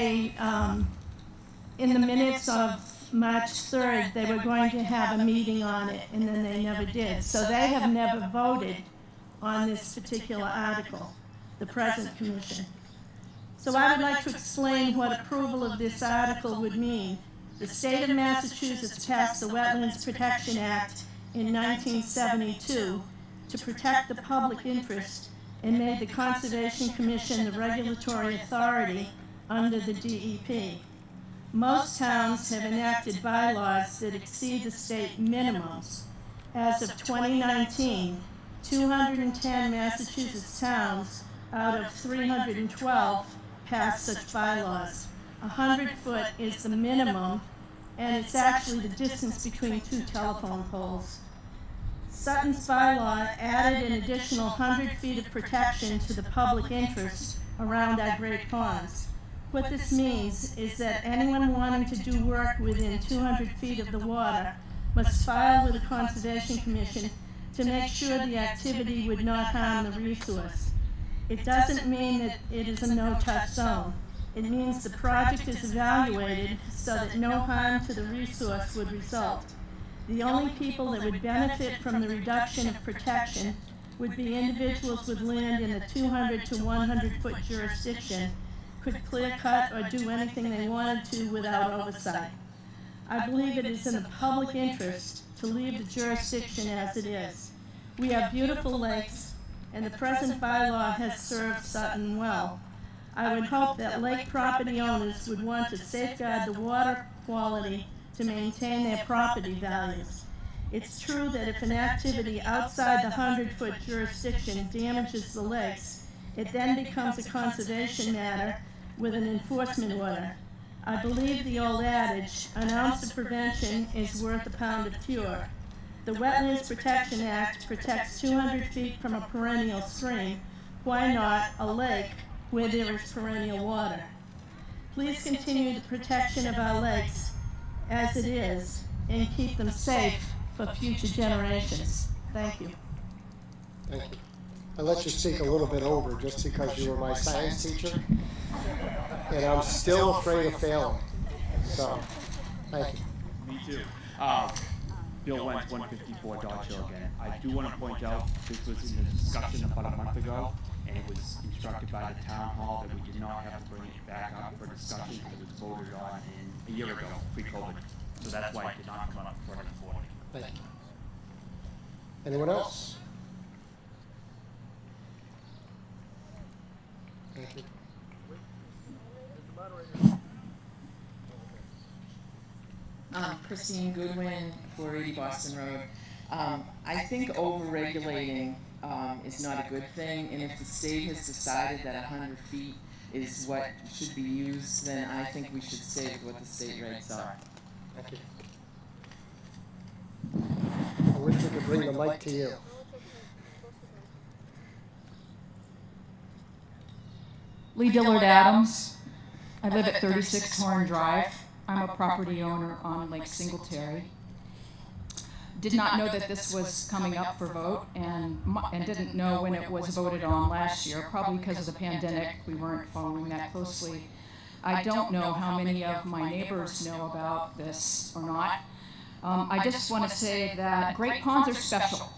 in the minutes of March 3rd, they were going to have a meeting on it, and then they never did. So they have never voted on this particular article, the present commission. So I would like to explain what approval of this article would mean. The state of Massachusetts passed the Wetlands Protection Act in 1972 to protect the public interest and made the Conservation Commission the regulatory authority under the DEP. Most towns have enacted bylaws that exceed the state minimums. As of 2019, 210 Massachusetts towns out of 312 passed such bylaws. 100 foot is the minimum, and it's actually the distance between 2 telephone poles. Sutton's bylaw added an additional 100 feet of protection to the public interest around our great ponds. What this means is that anyone wanting to do work within 200 feet of the water must file with the Conservation Commission to make sure the activity would not harm the resource. It doesn't mean that it is a no-touch zone. It means the project is evaluated so that no harm to the resource would result. The only people that would benefit from the reduction of protection would be individuals with land in the 200 to 100 foot jurisdiction, could clear cut or do anything they wanted to without oversight. I believe it is in the public interest to leave the jurisdiction as it is. We have beautiful lakes, and the present bylaw has served Sutton well. I would hope that lake property owners would want to safeguard the water quality to maintain their property values. It's true that if an activity outside the 100-foot jurisdiction damages the lakes, it then becomes a conservation matter with an enforcement order. I believe the old adage, an ounce of prevention is worth a pound of cure. The Wetlands Protection Act protects 200 feet from a perennial stream. Why not a lake where there is perennial water? Please continue the protection of our lakes as it is and keep them safe for future generations. Thank you. Thank you. I let you speak a little bit over just because you were my science teacher, and I'm still afraid of failing. So, thank you. Me too. Bill Wentz, 154 Dodge Hill again. I do want to point out this was in a discussion about a month ago, and it was instructed by the town hall that we did not have to bring it back up for discussion because it was voted on a year ago, pre-COVID. So that's why it did not come up for the board. Thank you. Anyone else? Thank you. Christine Goodwin, 480 Boston Road. I think overregulating is not a good thing, and if the state has decided that 100 feet is what should be used, then I think we should stay with what the state regs are. Thank you. I wish we could bring the mic to you. Lee Dillard Adams. I live at 36 Horn Drive. I'm a property owner on Lake Singletary. Did not know that this was coming up for vote, and didn't know when it was voted on last year, probably because of the pandemic. We weren't following that closely. I don't know how many of my neighbors know about this or not. I just want to say that Great Ponds are special.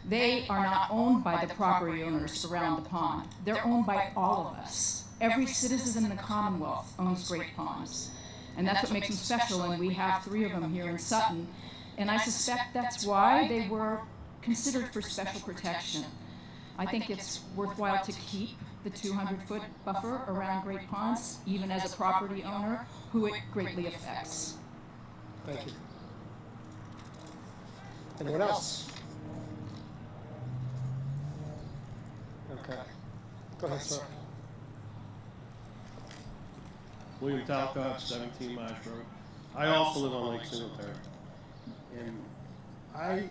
They are not owned by the property owners around the pond. They're owned by all of us. Every citizen in the Commonwealth owns Great Ponds. And that's what makes them special, and we have 3 of them here in Sutton. And I suspect that's why they were considered for special protection. I think it's worthwhile to keep the 200-foot buffer around Great Ponds, even as a property owner who it greatly affects. Thank you. Anyone else? Okay. Go ahead, sir. William Talcott, 17 Marsh Road. I also live on Lake Singletary. And I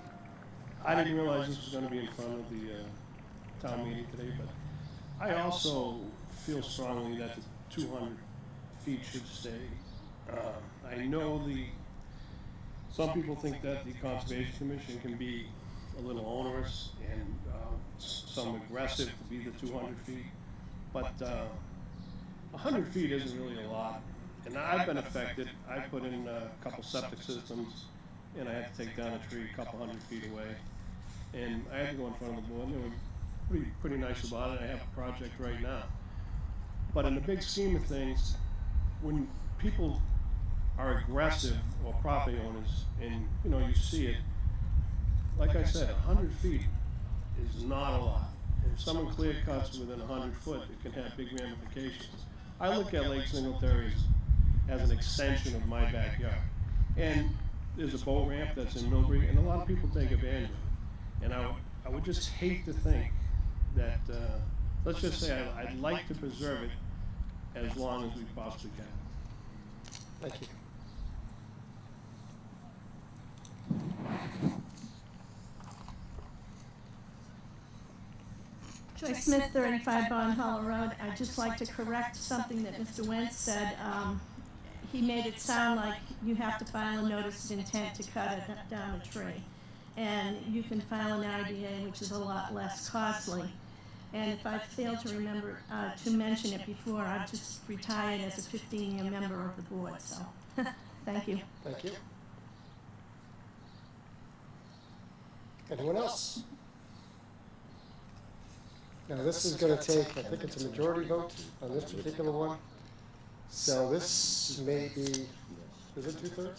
didn't realize this was going to be in front of the town meeting today, but I also feel strongly that the 200 feet should stay. I know some people think that the Conservation Commission can be a little onerous and some aggressive to be the 200 feet, but 100 feet isn't really a lot. And I've been affected. I put in a couple septic systems, and I had to take down a tree a couple 100 feet away. And I had to go in front of the board, and they were pretty nice about it. I have a project right now. But in the big scheme of things, when people are aggressive, or property owners, and you see it, like I said, 100 feet is not a lot. If someone clear cuts within 100 foot, it can have big ramifications. I look at Lake Singletary as an extension of my backyard. And there's a boat ramp that's in Millbury, and a lot of people take advantage of it. And I would just hate to think that, let's just say I'd like to preserve it as long as we possibly can. Thank you. Joyce Smith, 35 Bond Hollow Road. I'd just like to correct something that Mr. Wentz said. He made it sound like you have to file a notice of intent to cut down a tree. And you can file an IDA, which is a lot less costly. And if I failed to remember to mention it before, I've just retired as a 15-year member of the board, so thank you. Thank you. Anyone else? Now this is going to take, I think it's a majority vote on this particular one. So this may be, is it 2/3?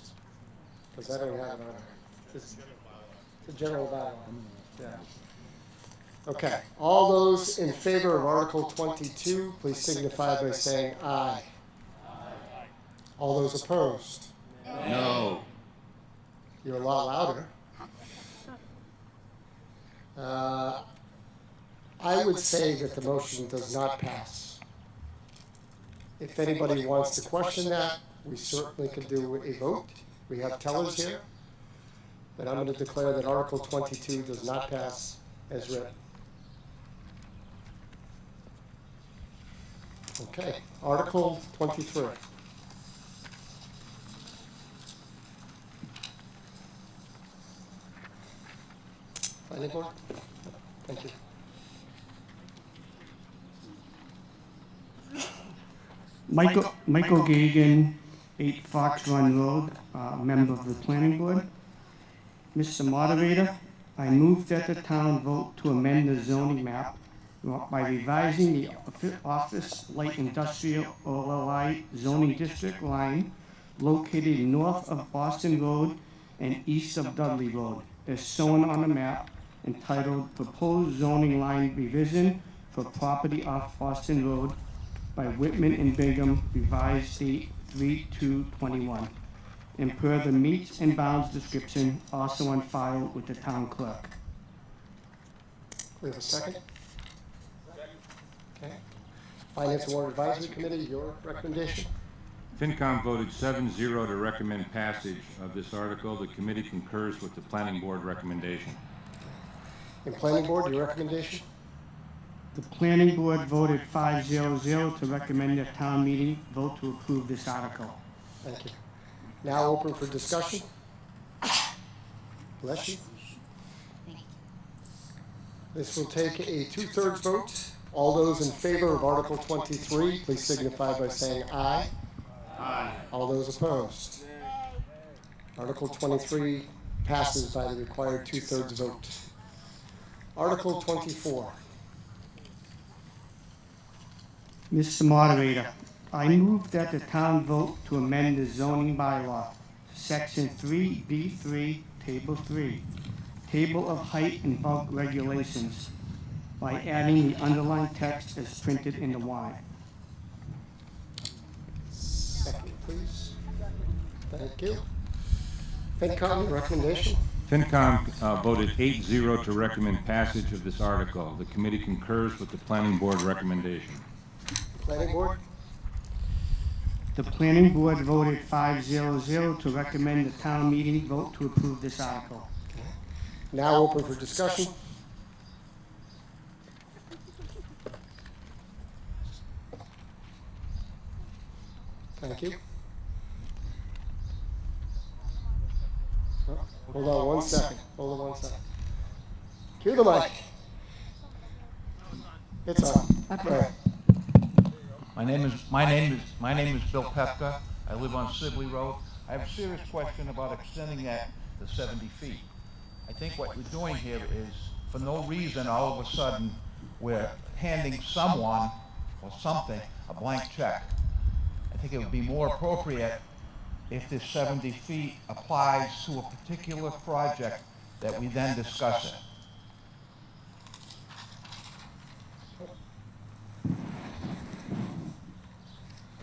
Because I don't have it on. It's the general bylaw. Yeah. Okay. All those in favor of Article 22, please signify by saying aye. All those opposed? No. You're a lot louder. I would say that the motion does not pass. If anybody wants to question that, we certainly could do a vote. We have tellers here. But I'm going to declare that Article 22 does not pass as written. Okay, Article 23. Planning board? Thank you. Michael Gagan, 8 Fox Run Road, member of the planning board. Mr. Moderator, I move that the town vote to amend the zoning map by revising the office light industrial OLI zoning district line located north of Boston Road and east of Dudley Road, as shown on the map, entitled Proposed Zoning Line Revision for Property Off Boston Road by Whitman and Bingham, revised date 3/2/21, and per the meets and bounds description also on file with the town clerk. We have a second? Okay. Finance and Warrant Advisory Committee, your recommendation? FinCom voted 7-0 to recommend passage of this article. The committee concurs with the planning board recommendation. In Planning Board, your recommendation? The planning board voted 5-0-0 to recommend that town meeting vote to approve this article. Thank you. Now open for discussion. Bless you. This will take a 2/3 vote. All those in favor of Article 23, please signify by saying aye. Aye. All those opposed? Article 23 passes by the required 2/3 vote. Article 24. Mr. Moderator, I move that the town vote to amend the zoning bylaw, Section 3B3, Table 3, Table of Height and Bulk Regulations, by adding the underlined text as printed in the warrant. Second, please. Thank you. FinCom, your recommendation? FinCom voted 8-0 to recommend passage of this article. The committee concurs with the planning board recommendation. Planning Board? The planning board voted 5-0-0 to recommend the town meeting vote to approve this article. Now open for discussion. Thank you. Oh, hold on one second. Hold on one second. Cue the mic. It's on. Go ahead. My name is Bill Pepka. I live on Sibley Road. I have a serious question about extending that to 70 feet. I think what we're doing here is, for no reason, all of a sudden, we're handing someone or something a blank check. I think it would be more appropriate if this 70 feet applies to a particular project that we then discuss it.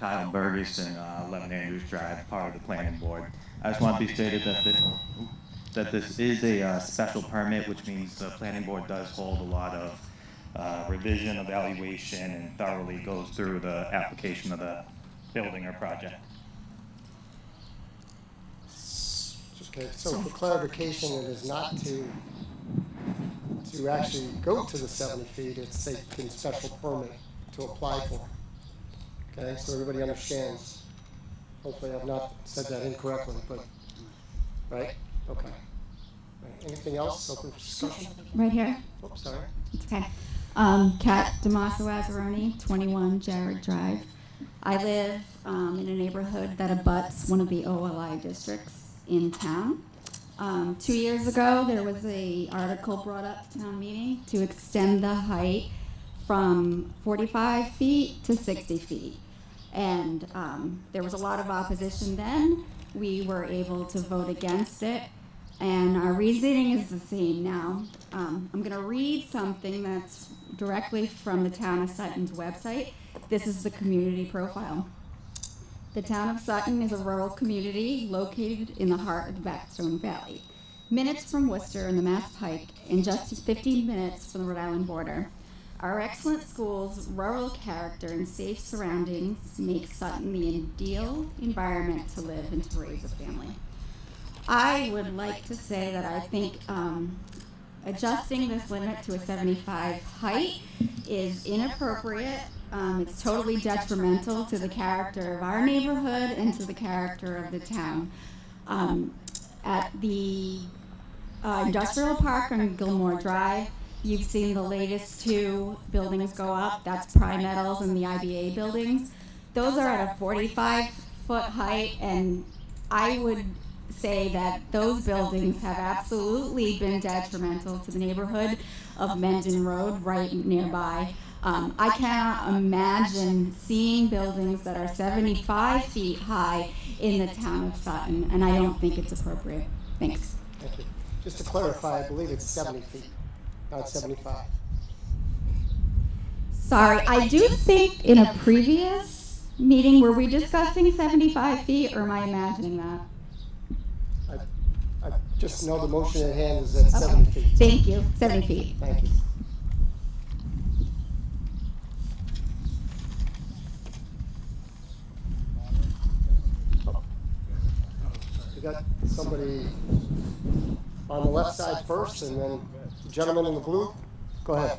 Kyle Bergeson, 11 Andrews Drive, part of the planning board. I just want to be stated that this is a special permit, which means the planning board does hold a lot of revision, evaluation, and thoroughly goes through the application of the building or project. Okay, so for clarification, it is not to actually go to the 70 feet, it's a special permit to apply for. Okay, so everybody understands. Hopefully I've not said that incorrectly, but, right? Okay. Right. Anything else? Open for discussion? Right here. Oops, sorry. It's okay. Kat DeMasso Azzaroni, 21 Jared Drive. I live in a neighborhood that abuts one of the OLI districts in town. 2 years ago, there was an article brought up at town meeting to extend the height from 45 feet to 60 feet. And there was a lot of opposition then. We were able to vote against it. And our reasoning is the same now. I'm going to read something that's directly from the town of Sutton's website. This is the community profile. The town of Sutton is a rural community located in the heart of the Blackstone Valley, minutes from Worcester and the Mass Pike, and just 15 minutes from the Rhode Island border. Our excellent schools, rural character, and safe surroundings make Sutton the ideal environment to live and to raise a family. I would like to say that I think adjusting this limit to a 75 height is inappropriate. It's totally detrimental to the character of our neighborhood and to the character of the town. At the industrial park on Gilmore Drive, you've seen the latest two buildings go up. That's Prime Metals and the IBA buildings. Those are at a 45-foot height, and I would say that those buildings have absolutely been detrimental to the neighborhood of Mendon Road right nearby. I cannot imagine seeing buildings that are 75 feet high in the town of Sutton, and I don't think it's appropriate. Thanks. Thank you. Just to clarify, I believe it's 70 feet, not 75. Sorry, I do think in a previous meeting, were we discussing 75 feet, or am I imagining that? I just know the motion at hand is at 70 feet. Thank you. 70 feet. Thank you. We got somebody on the left side first, and then the gentleman in the blue. Go ahead.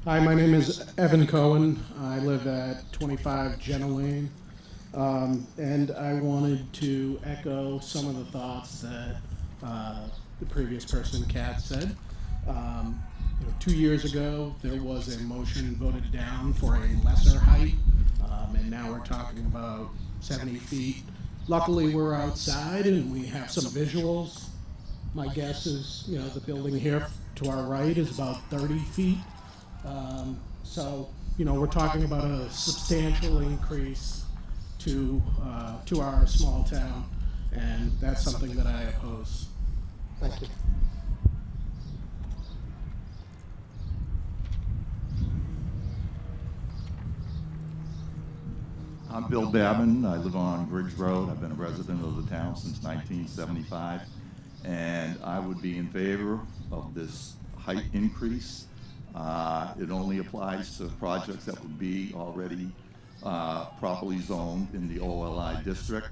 Hi, my name is Evan Cohen. I live at 25 Jenna Lane. And I wanted to echo some of the thoughts that the previous person, Kat, said. 2 years ago, there was a motion voted down for a lesser height, and now we're talking about 70 feet. Luckily, we're outside and we have some visuals. My guess is, the building here to our right is about 30 feet. So, we're talking about a substantial increase to our small town, and that's something that I oppose. Thank you. I'm Bill Babin. I live on Bridge Road. I've been a resident of the town since 1975, and I would be in favor of this height increase. It only applies to projects that would be already properly zoned in the OLI district,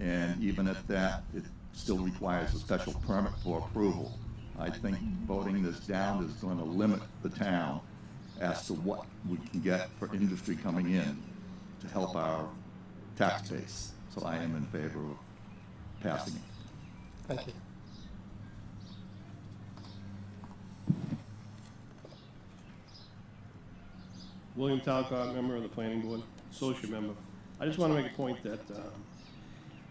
and even at that, it still requires a special permit for approval. I think voting this down is going to limit the town as to what we can get for industry coming in to help our tax base. So I am in favor of passing it. Thank you. William Talcott, member of the planning board, associate member. I just want to make a point that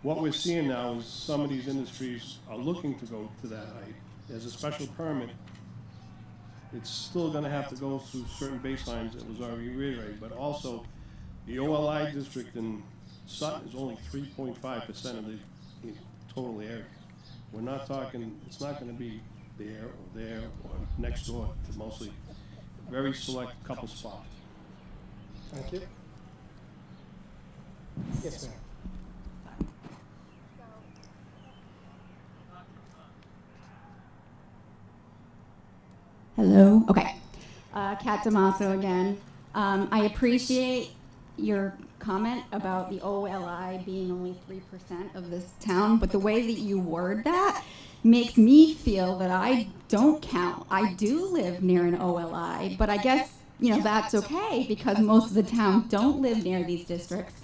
what we're seeing now is some of these industries are looking to go to that height. There's a special permit. It's still going to have to go through certain baselines that was already reiterated, but also the OLI district in Sutton is only 3.5% of the total area. We're not talking, it's not going to be there or next door to mostly very select couple spots. Thank you. Yes, ma'am. Hello. Okay. Kat Damaso again. I appreciate your comment about the OLI being only 3% of this town, but the way that you word that makes me feel that I don't count. I do live near an OLI, but I guess, that's okay because most of the town don't live near these districts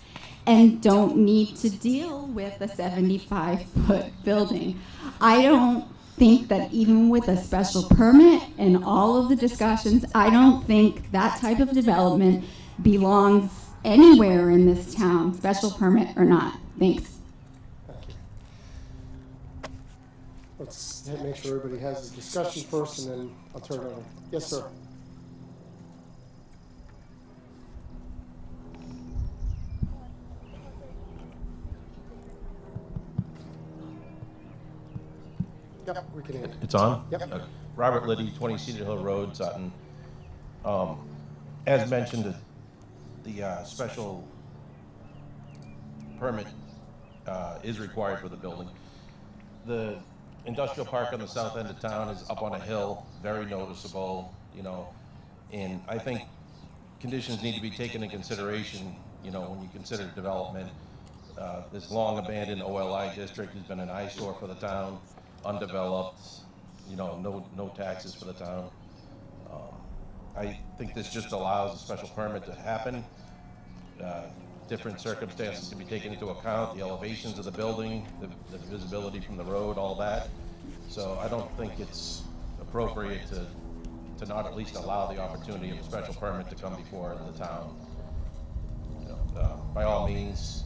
and don't need to deal with a 75-foot building. I don't think that even with a special permit and all of the discussions, I don't think that type of development belongs anywhere in this town, special permit or not. Thanks. Thank you. Let's make sure everybody has the discussion first, and then I'll turn it over. Yes, sir. Yep, we can hear. It's on? Yep. Robert Liddy, 20 Cedar Hill Road, Sutton. As mentioned, the special permit is required for the building. The industrial park on the south end of town is up on a hill, very noticeable, and I think conditions need to be taken into consideration, when you consider development. This long abandoned OLI district has been an eyesore for the town, undeveloped, no taxes for the town. I think this just allows a special permit to happen. Different circumstances to be taken into account, the elevations of the building, the visibility from the road, all that. So I don't think it's appropriate to not at least allow the opportunity of a special permit to come before the town. By all means,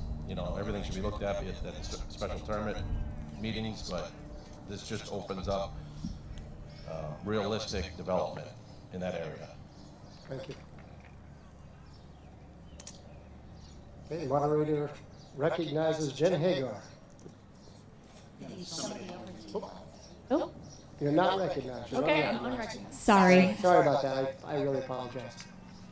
everything should be looked at the special permit meetings, but this just opens up realistic development in that area. Thank you. Okay, moderator recognizes Jen Hagar. Oh. You're not recognized. You're Okay, not I'm recognized. unrecognized. Sorry. Sorry about that. I really apologize.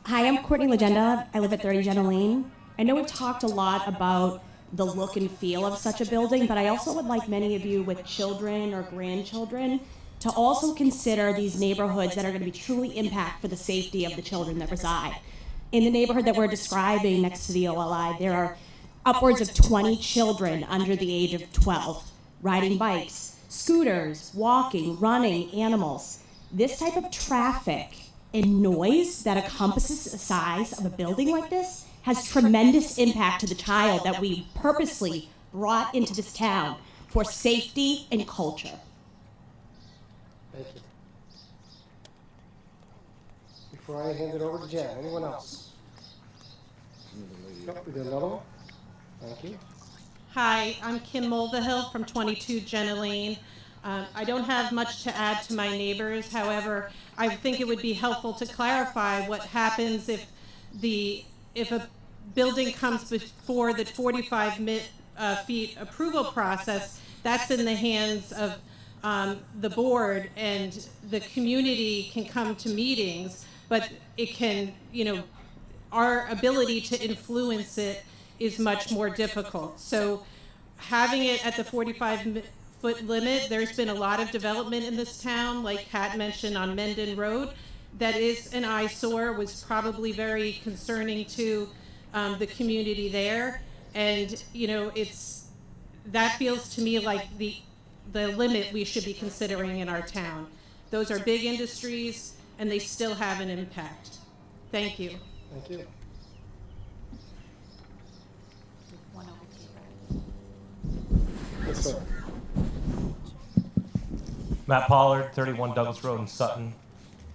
Hi, I'm Courtney Legenda. I live at 30 Jenna Lane. I know we've talked a lot about the look and feel of such a building, but I also would like many of you with children or grandchildren to also consider these neighborhoods that are going to be truly impact for the safety of the children that reside. In the neighborhood that we're describing next to the OLI, there are upwards of 20 children under the age of 12 riding bikes, scooters, walking, running, animals. This type of traffic and noise that encompasses the size of a building like this has tremendous impact to the child that we purposely brought into this town for safety and culture. Thank you. Before I hand it over to Jen, anyone else? Nope, we got another one. Thank you. Hi, I'm Kim Mulvihill from 22 Jenna Lane. I don't have much to add to my neighbors. However, I think it would be helpful to clarify what happens if a building comes before the 45 feet approval process. That's in the hands of the board, and the community can come to meetings, but it can, our ability to influence it is much more difficult. So having it at the 45-foot limit, there's been a lot of development in this town, like Kat mentioned on Mendon Road, that is an eyesore, was probably very concerning to the community there. And, you know, that feels to me like the limit we should be considering in our town. Those are big industries, and they still have an impact. Thank you. Thank you. One over here. Yes, sir. Matt Pollard, 31 Douglas Road in Sutton.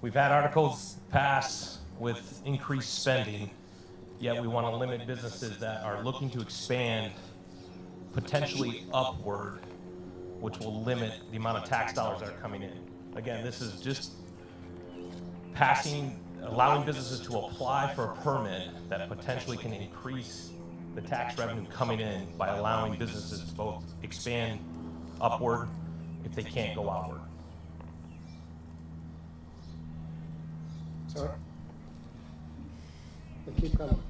We've had articles pass with increased spending, yet we want to limit businesses that are looking to expand potentially upward, which will limit the amount of tax dollars that are coming in. Again, this is just allowing businesses to apply for a permit that potentially can increase the tax revenue coming in by allowing businesses to both expand upward if they can't go outward. Sir? They keep coming.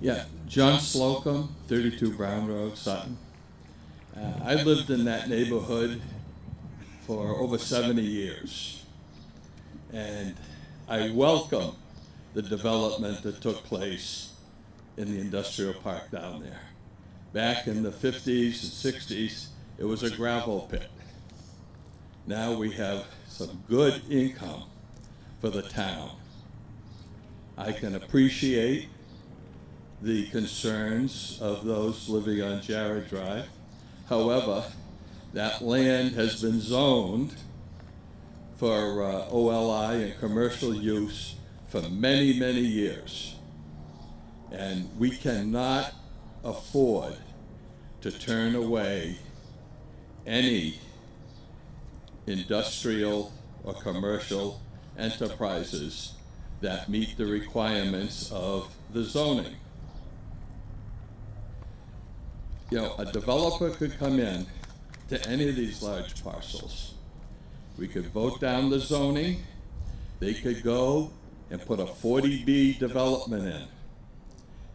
Yeah, John Slocum, 32 Brown Road, Sutton. I lived in that neighborhood for over 70 years, and I welcome the development that took place in the industrial park down there. Back in the 50s and 60s, it was a gravel pit. Now we have some good income for the town. I can appreciate the concerns of those living on Jarrett Drive. However, that land has been zoned for OLI and commercial use for many, many years. And we cannot afford to turn away any industrial or commercial enterprises that meet the requirements of the zoning. You know, a developer could come in to any of these large parcels. We could vote down the zoning. They could go and put a 40B development in.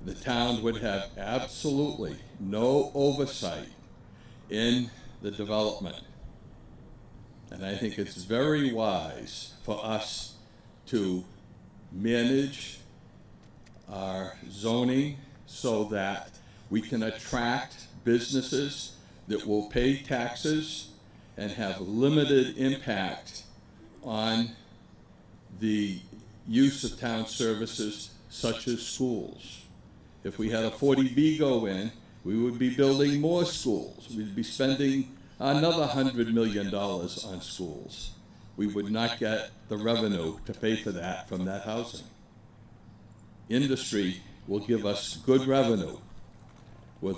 The town would have absolutely no oversight in the development. And I think it's very wise for us to manage our zoning so that we can attract businesses that will pay taxes and have limited impact on the use of town services such as schools. If we had a 40B go in, we would be building more schools. We'd be spending another $100 million on schools. We would not get the revenue to pay for that from that housing. Industry will give us good revenue with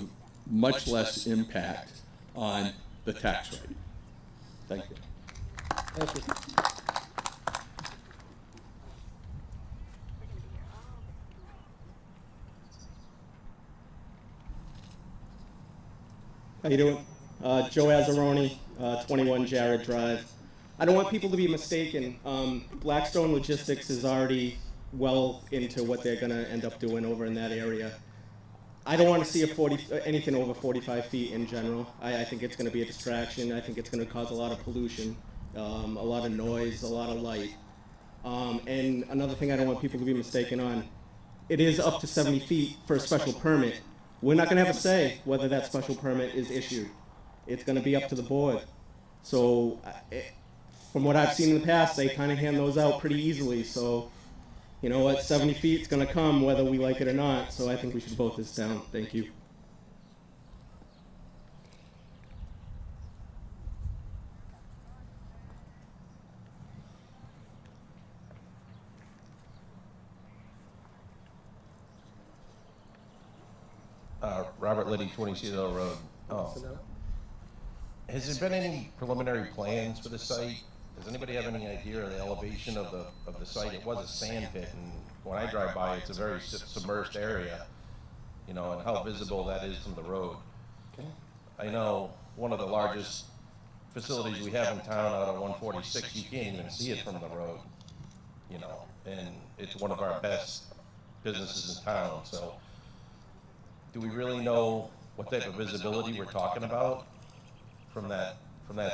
much less impact on the tax rate. Thank you. Thank you. How you doing? Joe Azzaroni, 21 Jarrett Drive. I don't want people to be mistaken. Blackstone Logistics is already well into what they're going to end up doing over in that area. I don't want to see anything over 45 feet in general. I think it's going to be a distraction. I think it's going to cause a lot of pollution, a lot of noise, a lot of light. And another thing I don't want people to be mistaken on, it is up to 70 feet for a special permit. We're not going to have a say whether that special permit is issued. It's going to be up to the board. So from what I've seen in the past, they kind of hand those out pretty easily. So, you know what, 70 feet is going to come whether we like it or not. So I think we should vote this down. Thank you. Robert Liddy, 20 Cedar Road. Has there been any preliminary plans for the site? Does anybody have any idea of the elevation of the site? It was a sand pit, and when I drive by, it's a very submerged area, you know, and how visible that is from the road. Okay. I know one of the largest facilities we have in town out on 146, you can't even see it from the road, you know, and it's one of our best businesses in town. So do we really know what type of visibility we're talking about from that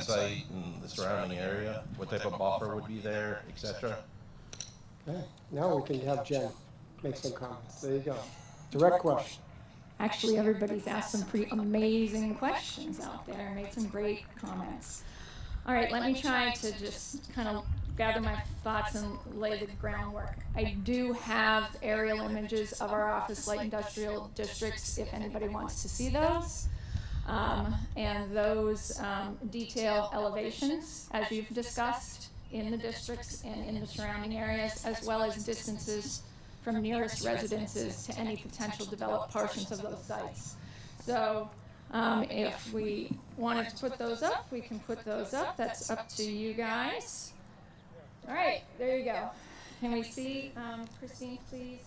site and the surrounding area? What type of buffer would be there, et cetera? Okay. Now we can have Jen make some comments. There you go. Direct question. Actually, everybody's asked some pretty amazing questions out there and made some great comments. All right, let me try to just kind of gather my thoughts and lay the groundwork. I do have aerial images of our office light industrial districts if anybody wants to see those. And those detail elevations, as you've discussed, in the districts and in the surrounding areas, as well as distances from nearest residences to any potential developed portions of those sites. So if we wanted to put those up, we can put those up. That's up to you guys. All right, there you go. Can we see, Christine, please?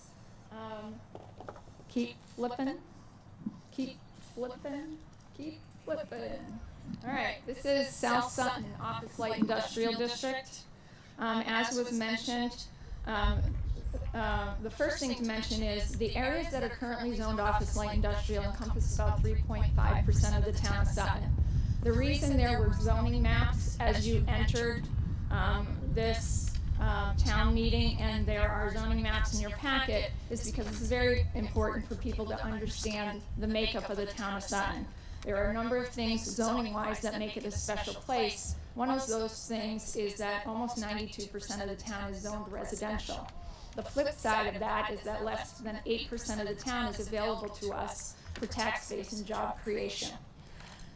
Keep flipping. Keep flipping. Keep flipping. All right, this is South Sutton Office Light Industrial District. As was mentioned, the first thing to mention is the areas that are currently zoned office light industrial encompass about 3.5% of the town of Sutton. The reason there were zoning maps as you entered this town meeting, and there are zoning maps in your packet, is because it's very important for people to understand the makeup of the town of Sutton. There are a number of things zoning-wise that make it a special place. One of those things is that almost 92% of the town is zoned residential. The flip side of that is that less than 8% of the town is available to us for tax base and job creation.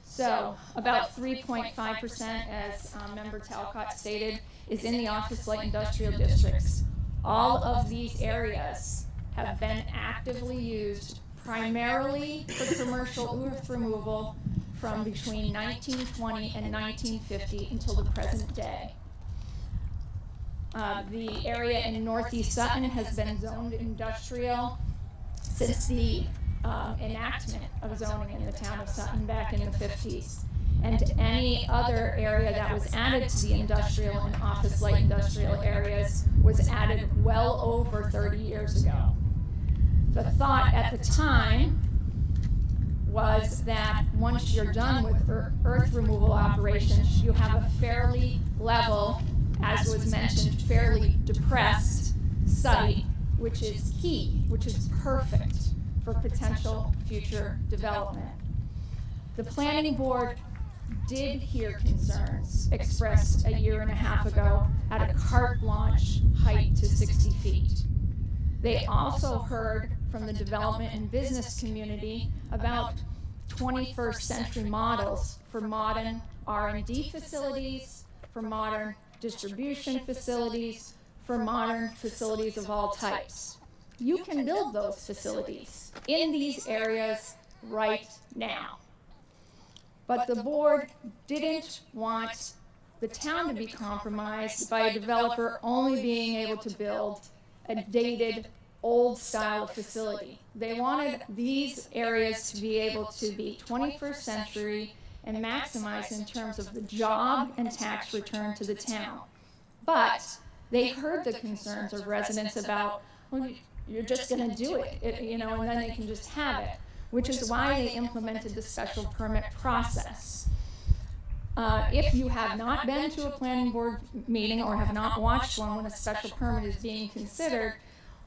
So about 3.5%, as Member Talcott stated, is in the office light industrial districts. All of these areas have been actively used primarily for commercial earth removal from between 1920 and 1950 until the present day. The area in northeast Sutton has been zoned industrial since the enactment of zoning in the town of Sutton back in the 50s. And any other area that was added to the industrial and office light industrial areas was added well over 30 years ago. The thought at the time was that once you're done with earth removal operations, you have a fairly level, as was mentioned, fairly depressed site, which is key, which is perfect for potential future development. The planning board did hear concerns expressed a year and a half ago at a carte blanche height to 60 feet. They also heard from the development and business community about 21st century models for modern R&D facilities, for modern distribution facilities, for modern facilities of all types. You can build those facilities in these areas right now. But the board didn't want the town to be compromised by a developer only being able to build a dated, old style facility. They wanted these areas to be able to be 21st century and maximize in terms of the job and tax return to the town. But they heard the concerns of residents about, well, you're just going to do it, and then they can just have it, which is why they implemented the special permit process. If you have not been to a planning board meeting or have not watched one when a special permit is being considered,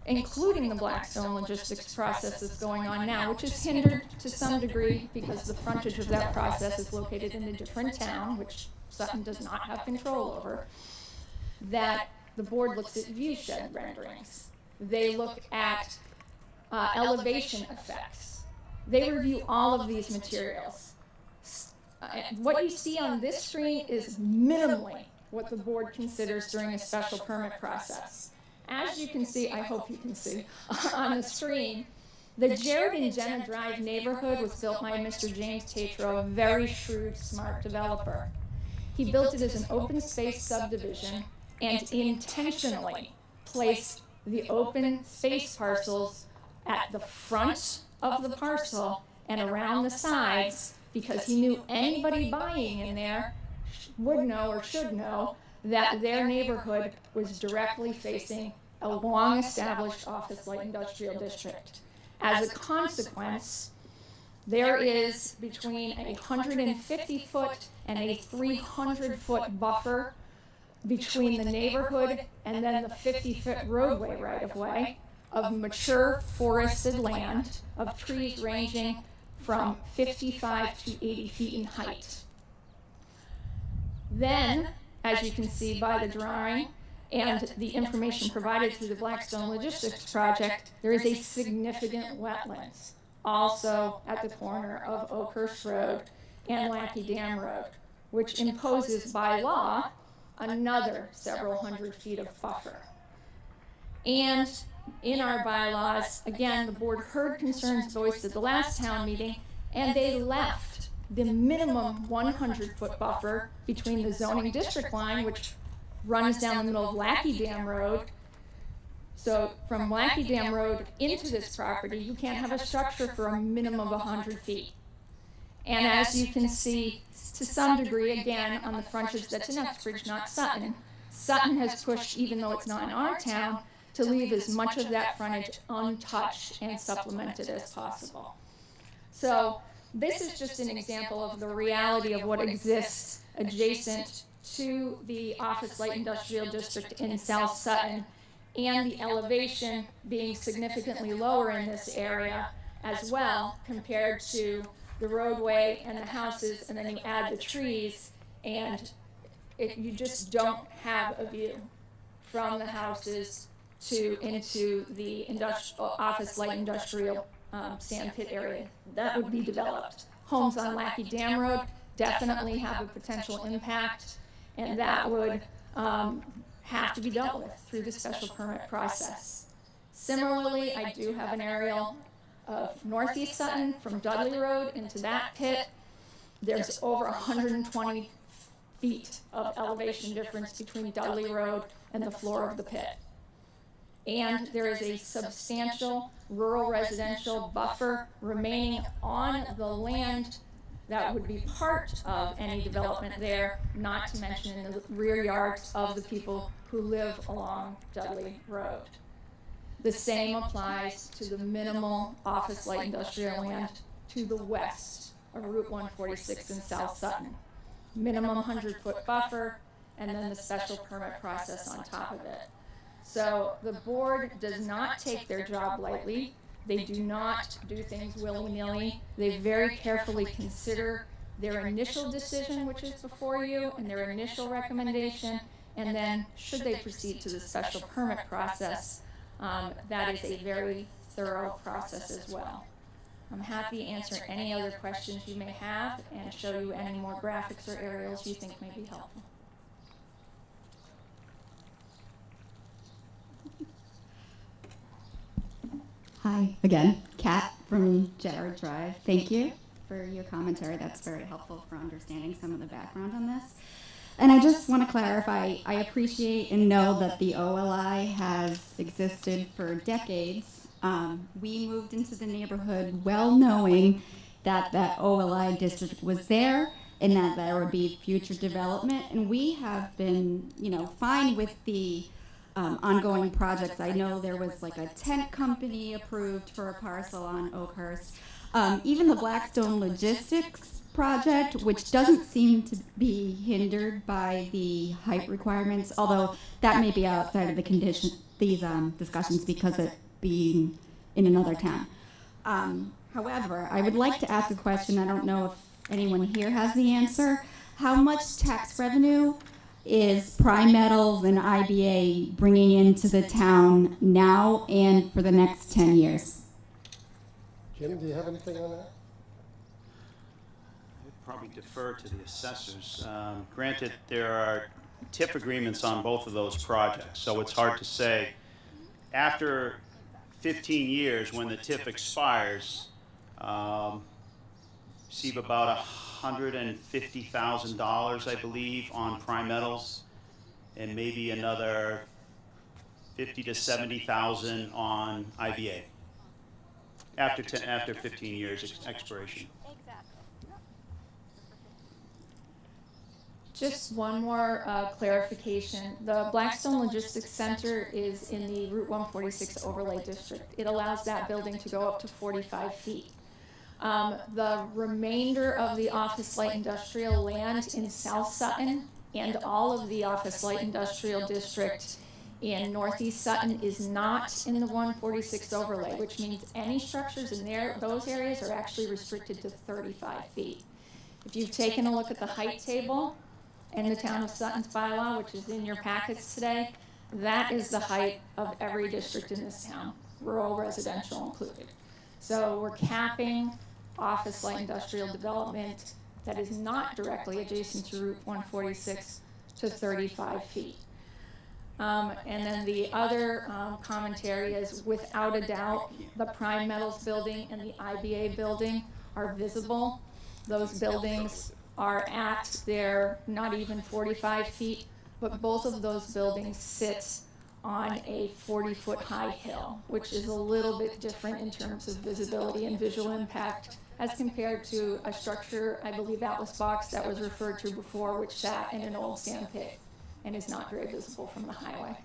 including the Blackstone logistics process that's going on now, which is hindered to some degree because the frontage of that process is located in a different town, which Sutton does not have control over, that the board looks at view shed renderings. They look at elevation effects. They review all of these materials. What you see on this screen is minimally what the board considers during a special permit process. As you can see, I hope you can see, on the screen, the Jared and Jenna Drive neighborhood was built by Mr. James Tatro, a very shrewd, smart developer. He built it as an open space subdivision and intentionally placed the open space parcels at the front of the parcel and around the sides because he knew anybody buying in there would know or should know that their neighborhood was directly facing a long-established office light industrial district. As a consequence, there is between a 150-foot and a 300-foot buffer between the neighborhood and then the 50-foot roadway right-of-way, of mature forested land of trees ranging from 55 to 80 feet in height. Then, as you can see by the drawing and the information provided through the Blackstone Logistics Project, there is a significant wetlands also at the corner of Oakhurst Road and Lackey Dam Road, which imposes by law another several hundred feet of buffer. And in our bylaws, again, the board heard concerns voiced at the last town meeting, and they left the minimum 100-foot buffer between the zoning district line, which runs down the middle of Lackey Dam Road. So from Lackey Dam Road into this property, you can't have a structure for a minimum of 100 feet. And as you can see, to some degree, again, on the frontage that's in Uxbridge, not Sutton, Sutton has pushed, even though it's not in our town, to leave as much of that frontage untouched and supplemented as possible. So this is just an example of the reality of what exists adjacent to the Office Light Industrial District in South Sutton, and the elevation being significantly lower in this area as well compared to the roadway and the houses, and then you add the trees, and you just don't have a view from the houses to into the Office Light Industrial sand pit area that would be developed. Homes on Lackey Dam Road definitely have a potential impact, and that would have to be dealt with through the special permit process. Similarly, I do have an aerial of northeast Sutton from Dudley Road into that pit. There's over 120 feet of elevation difference between Dudley Road and the floor of the pit. And there is a substantial rural residential buffer remaining on the land that would be part of any development there, not to mention in the rear yards of the people who live along Dudley Road. The same applies to the minimal office light industrial land to the west of Route 146 in South Sutton. Minimum 100-foot buffer, and then the special permit process on top of it. So the board does not take their job lightly. They do not do things willy-nilly. They very carefully consider their initial decision, which is before you, and their initial recommendation, and then should they proceed to the special permit process, that is a very thorough process as well. I'm happy to answer any other questions you may have and show you any more graphics or aerials you think may be helpful. Hi, again, Kat from Jared Drive. Thank you for your commentary. That's very helpful for understanding some of the background on this. And I just want to clarify, I appreciate and know that the OLI has existed for decades. We moved into the neighborhood well knowing that that OLI district was there and that there would be future development. And we have been, fine with the ongoing projects. I know there was like a tent company approved for a parcel on Oakhurst. Even the Blackstone Logistics project, which doesn't seem to be hindered by the height requirements, although that may be outside of the these discussions because it being in another town. However, I would like to ask a question. I don't know if anyone here has the answer. How much tax revenue is Prime Metals and IBA bringing into the town now and for the next 10 years? Jim, do you have anything on that? I'd probably defer to the assessors. Granted, there are TIF agreements on both of those projects, so it's hard to say. After 15 years, when the TIF expires, receive about $150,000, I believe, on Prime Metals, and maybe another 50 to 70,000 on IBA. After 15 years expiration. Just one more clarification. The Blackstone Logistics Center is in the Route 146 overlay district. It allows that building to go up to 45 feet. The remainder of the office light industrial land in South Sutton and all of the office light industrial district in northeast Sutton is not in the 146 overlay, which means any structures in those areas are actually restricted to 35 feet. If you've taken a look at the height table in the town of Sutton's bylaw, which is in your packets today, that is the height of every district in this town, rural residential included. So we're capping office light industrial development that is not directly adjacent to Route 146 to 35 feet. And then the other commentary is, without a doubt, the Prime Metals building and the IBA building are visible. Those buildings are at their not even 45 feet, but both of those buildings sit on a 40-foot high hill, which is a little bit different in terms of visibility and visual impact as compared to a structure, I believe Atlas Box, that was referred to before, which sat in an old sand pit and is not very visible from the highway.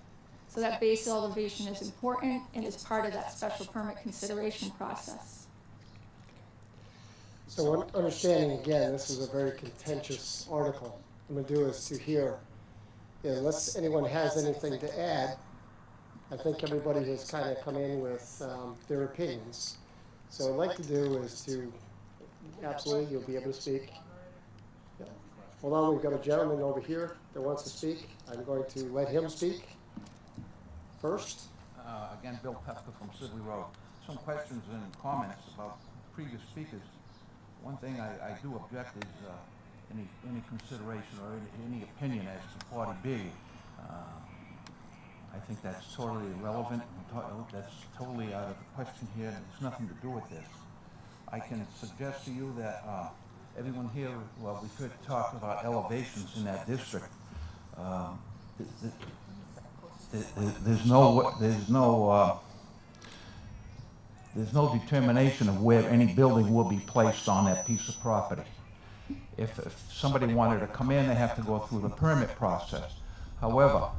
So that base elevation is important and is part of that special permit consideration process. So understanding, again, this is a very contentious article. What I'm going to do is to hear, unless anyone has anything to add, I think everybody has kind of come in with their opinions. So what I'd like to do is to, absolutely, you'll be able to speak. Yeah. Hold on, we've got a gentleman over here that wants to speak. I'm going to let him speak first. Again, Bill Pepka from Sibley Road. Some questions and comments about previous speakers. One thing I do object is any consideration or any opinion as to 40B. I think that's totally irrelevant. That's totally out of the question here. It's nothing to do with this. I can suggest to you that everyone here, well, we've heard talk about elevations in that district. There's no determination of where any building will be placed on that piece of property. If somebody wanted to come in, they have to go through the permit process. However,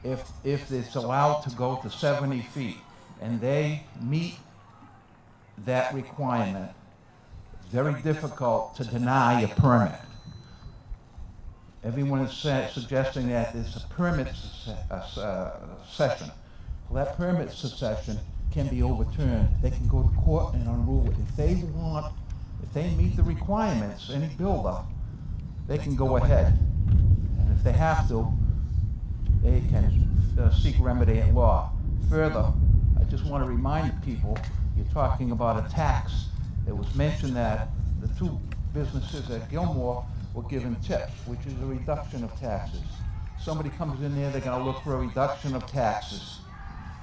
if it's allowed to go to 70 feet and they meet that requirement, it's very difficult to deny a permit. Everyone is suggesting that it's a permit session. Well, that permit secession can be overturned. They can go to court and unrule it. If they meet the requirements, any builder, they can go ahead. And if they have to, they can seek remedy in law. Further, I just want to remind people, you're talking about a tax. It was mentioned that the two businesses at Gilmore were given tips, which is a reduction of taxes. Somebody comes in there, they're going to look for a reduction of taxes.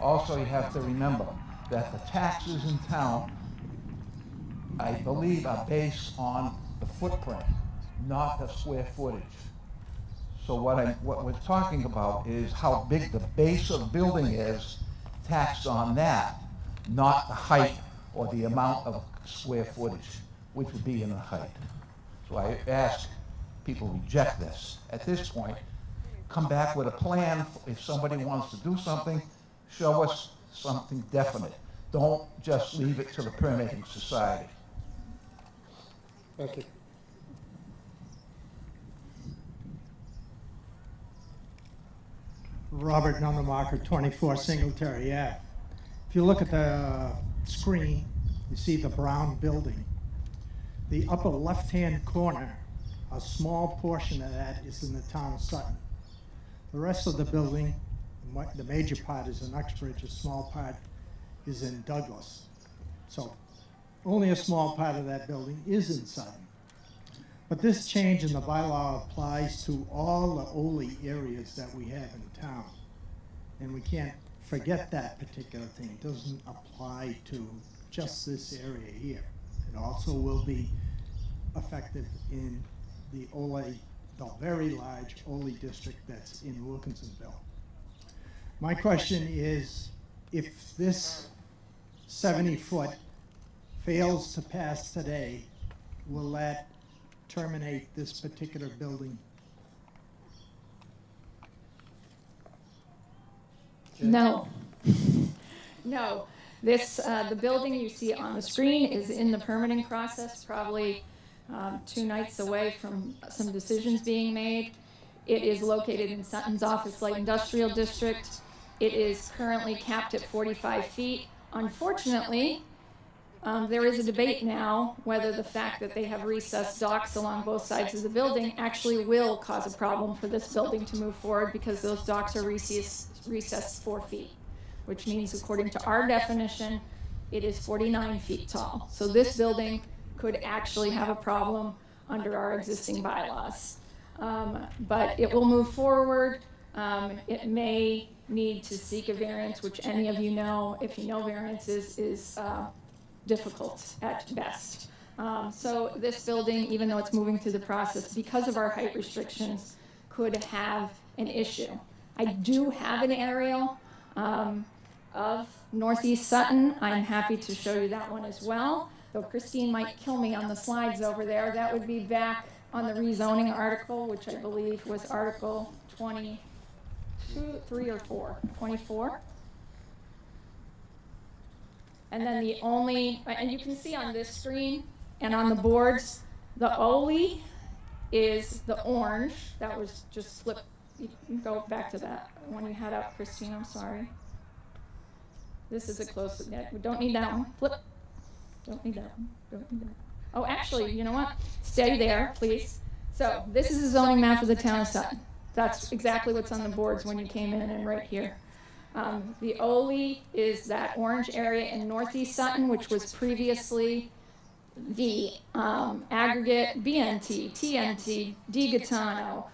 Also, you have to remember that the taxes in town, I believe, are based on the footprint, not the square footage. So what we're talking about is how big the base of the building is taxed on that, not the height or the amount of square footage, which would be in the height. So I ask people reject this. At this point, come back with a plan. If somebody wants to do something, show us something definite. Don't just leave it to the permitting society. Thank you. Robert Nunnemarker, 24 Singletary Ave. If you look at the screen, you see the brown building. The upper left-hand corner, a small portion of that is in the town of Sutton. The rest of the building, the major part is in Uxbridge, a small part is in Douglas. So only a small part of that building is in Sutton. But this change in the bylaw applies to all the OLI areas that we have in town. And we can't forget that particular thing. It doesn't apply to just this area here. It also will be effective in the OLI, the very large OLI district that's in Wilkinsonville. My question is, if this 70-foot fails to pass today, will that terminate this particular building? No. No. This, the building you see on the screen is in the permitting process, probably 2 nights away from some decisions being made. It is located in Sutton's Office Light Industrial District. It is currently capped at 45 feet. Unfortunately, there is a debate now whether the fact that they have recessed docks along both sides of the building actually will cause a problem for this building to move forward, because those docks are recessed 4 feet, which means, according to our definition, it is 49 feet tall. So this building could actually have a problem under our existing bylaws. But it will move forward. It may need to seek a variance, which any of you know, if you know variances, is difficult at best. So this building, even though it's moving through the process, because of our height restrictions, could have an issue. I do have an aerial of Northeast Sutton. I'm happy to show you that one as well, though Christine might kill me on the slides over there. That would be back on the rezoning article, which I believe was Article 22, 3 or 4, 24. And then the only, and you can see on this screen and on the boards, the OLE is the orange. That was just flip. You can go back to that when you had up, Christine, I'm sorry. This is a close, we don't need that one. Flip. Don't need that one. Don't need that. Oh, actually, you know what? Stay there, please. So this is a zoning map of the town of Sutton. That's exactly what's on the boards when you came in, and right here. The OLE is that orange area in Northeast Sutton, which was previously the aggregate BNT, TNT, D. Gaetano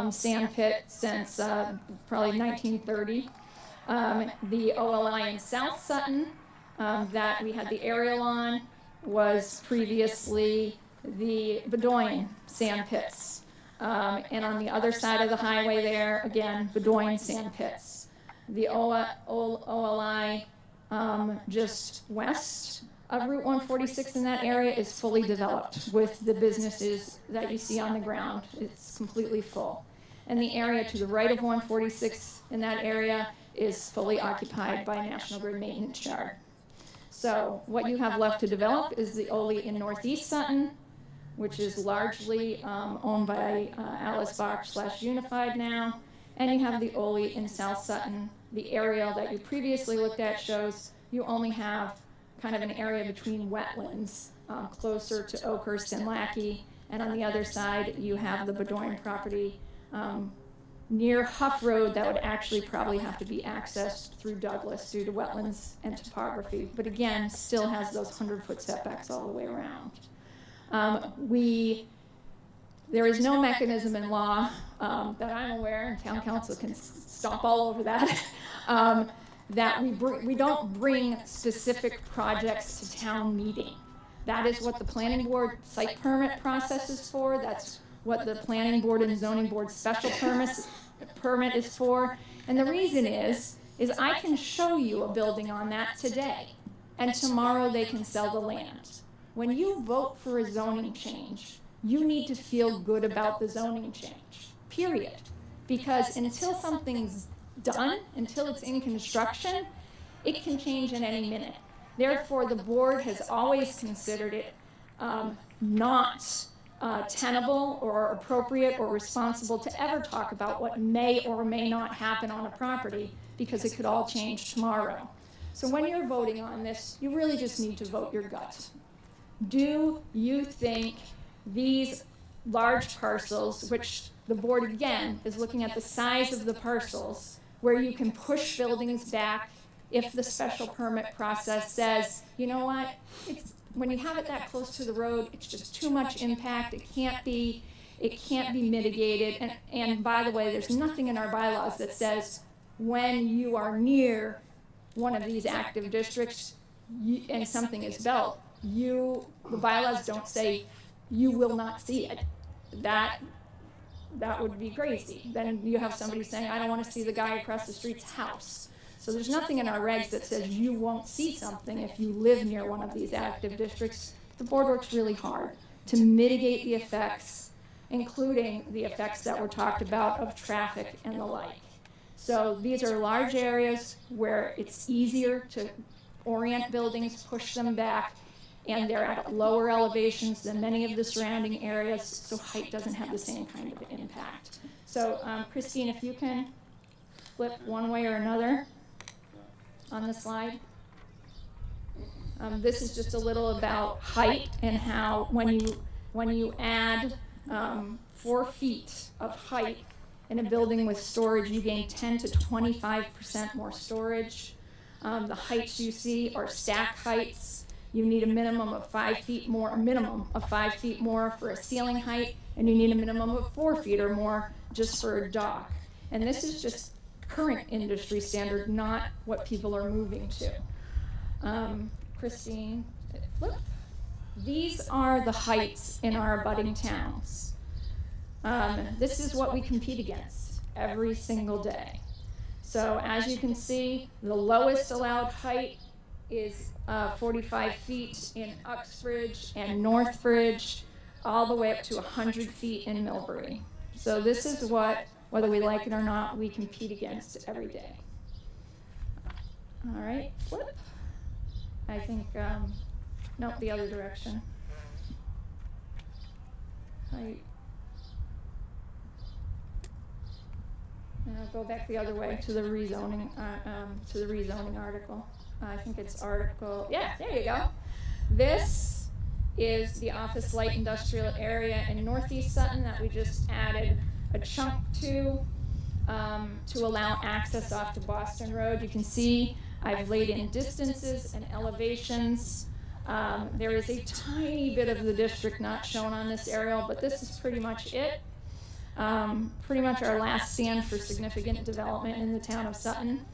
sand pit since probably 1930. The OLI in South Sutton that we had the aerial on was previously the Bedoin sand pits. And on the other side of the highway there, again, Bedoin sand pits. The OLI just west of Route 146 in that area is fully developed with the businesses that you see on the ground. It's completely full. And the area to the right of 146 in that area is fully occupied by National Grid Maintenance Yard. So what you have left to develop is the OLE in Northeast Sutton, which is largely owned by Alice Bach / Unified now. And you have the OLE in South Sutton. The aerial that you previously looked at shows you only have kind of an area between wetlands closer to Oakhurst and Lackey. And on the other side, you have the Bedoin property near Huff Road that would actually probably have to be accessed through Douglas due to wetlands and topography. But again, still has those 100-foot setbacks all the way around. There is no mechanism in law that I'm aware, and town council can stomp all over that, that we don't bring specific projects to town meeting. That is what the planning board site permit process is for. That's what the planning board and zoning board special permit is for. And the reason is I can show you a building on that today, and tomorrow they can sell the land. When you vote for a zoning change, you need to feel good about the zoning change, period. Because until something's done, until it's in construction, it can change in any minute. Therefore, the board has always considered it not tenable or appropriate or responsible to ever talk about what may or may not happen on a property, because it could all change tomorrow. So when you're voting on this, you really just need to vote your gut. Do you think these large parcels, which the board again is looking at the size of the parcels, where you can push buildings back if the special permit process says, you know what, when you have it that close to the road, it's just too much impact, it can't be mitigated. And by the way, there's nothing in our bylaws that says when you are near one of these active districts and something is built, the bylaws don't say you will not see it. That would be crazy. Then you have somebody saying, I don't want to see the guy across the street's house. So there's nothing in our regs that says you won't see something if you live near one of these active districts. The board works really hard to mitigate the effects, including the effects that were talked about of traffic and the like. So these are large areas where it's easier to orient buildings, push them back, and they're at lower elevations than many of the surrounding areas, so height doesn't have the same kind of impact. So, Christine, if you can flip one way or another on the slide. This is just a little about height and how when you add 4 feet of height in a building with storage, you gain 10 to 25% more storage. The heights you see are stack heights. You need a minimum of 5 feet more, for a ceiling height, and you need a minimum of 4 feet or more just for a dock. And this is just current industry standard, not what people are moving to. Christine, flip. These are the heights in our abutting towns. This is what we compete against every single day. So as you can see, the lowest allowed height is 45 feet in Uxbridge and Northbridge, all the way up to 100 feet in Millbury. So this is what, whether we like it or not, we compete against every day. All right, flip. I think, no, the other direction. Go back the other way to the rezoning, article. I think it's article, yeah, there you go. This is the office light industrial area in Northeast Sutton that we just added a chunk to allow access off to Boston Road. You can see I've laid in distances and elevations. There is a tiny bit of the district not shown on this aerial, but this is pretty much it. Pretty much our last stand for significant development in the town of Sutton.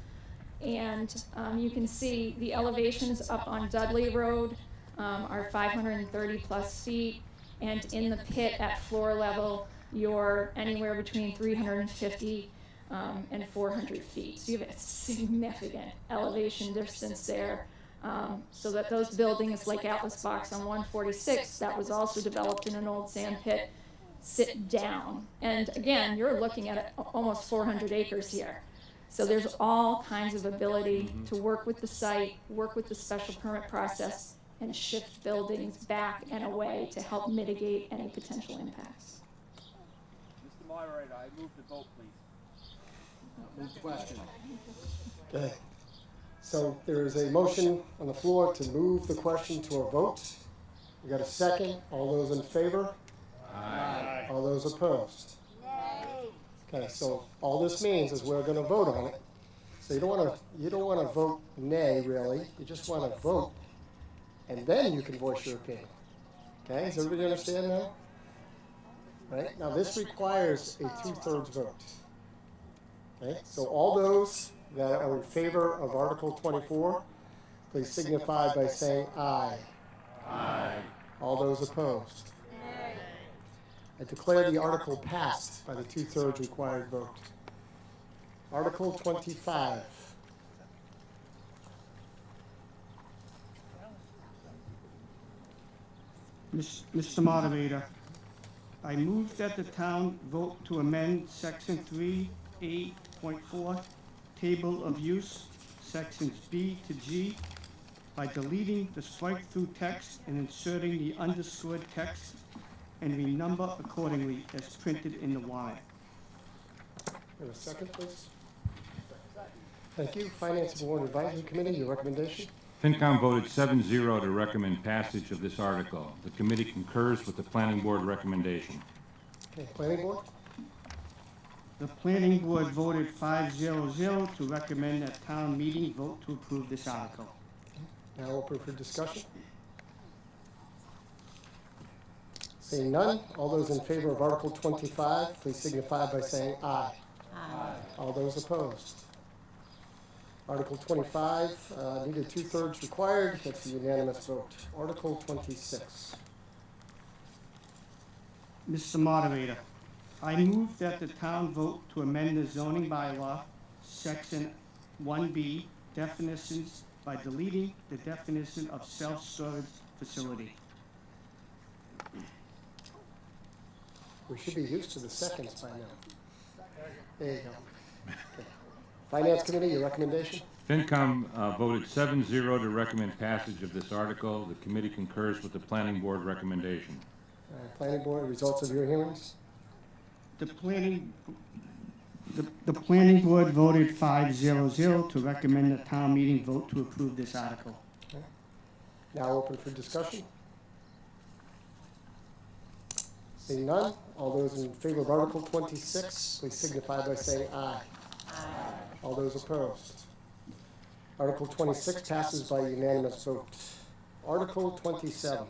And you can see the elevations up on Dudley Road are 530 plus feet, and in the pit at floor level, you're anywhere between 350 and 400 feet. So you have a significant elevation distance there. So that those buildings like Atlas Box on 146, that was also developed in an old sand pit, sit down. And again, you're looking at almost 400 acres here. So there's all kinds of ability to work with the site, work with the special permit process, and shift buildings back and away to help mitigate any potential impacts. Mr. Moderator, I move the vote, please. Move the question. Okay. So there is a motion on the floor to move the question to a vote. We got a second. All those in favor? Aye. All those opposed? Nay. Okay, so all this means is we're going to vote on it. So you don't want to vote nay, really. You just want to vote, and then you can voice your opinion. Okay, does everybody understand now? Right? Now this requires a 2/3 vote. Okay, so all those that are in favor of Article 24, please signify by saying aye. Aye. All those opposed? Nay. I declare the article passed by the 2/3 required vote. Article 25. Mr. Moderator, I move that the town vote to amend Section 3A.4, Table of Use, Sections B to G, by deleting the strike-through text and inserting the underscored text, and renumber accordingly as printed in the warrant. Have a second, please. Thank you. Finance and Warrant Advisory Committee, your recommendation? FinCom voted 7-0 to recommend passage of this article. The committee concurs with the Planning Board recommendation. Okay, Planning Board? The Planning Board voted 5-0-0 to recommend that town meeting vote to approve this article. Now open for discussion. Seeing none, all those in favor of Article 25, please signify by saying aye. Aye. All those opposed? Article 25, needed 2/3 required. That's a unanimous vote. Article 26. Mr. Moderator, I move that the town vote to amend the zoning bylaw, Section 1B, definitions, by deleting the definition of self-storage facility. We should be used to the seconds by now. There you go. Okay. Finance Committee, your recommendation? FinCom voted 7-0 to recommend passage of this article. The committee concurs with the Planning Board recommendation. Planning Board, results of your hearings? The planning board voted 5-0-0 to recommend the town meeting vote to approve this article. Okay. Now open for discussion. Seeing none, all those in favor of Article 26, please signify by saying aye. Aye. All those opposed. Article 26 passes by unanimous vote. Article 27.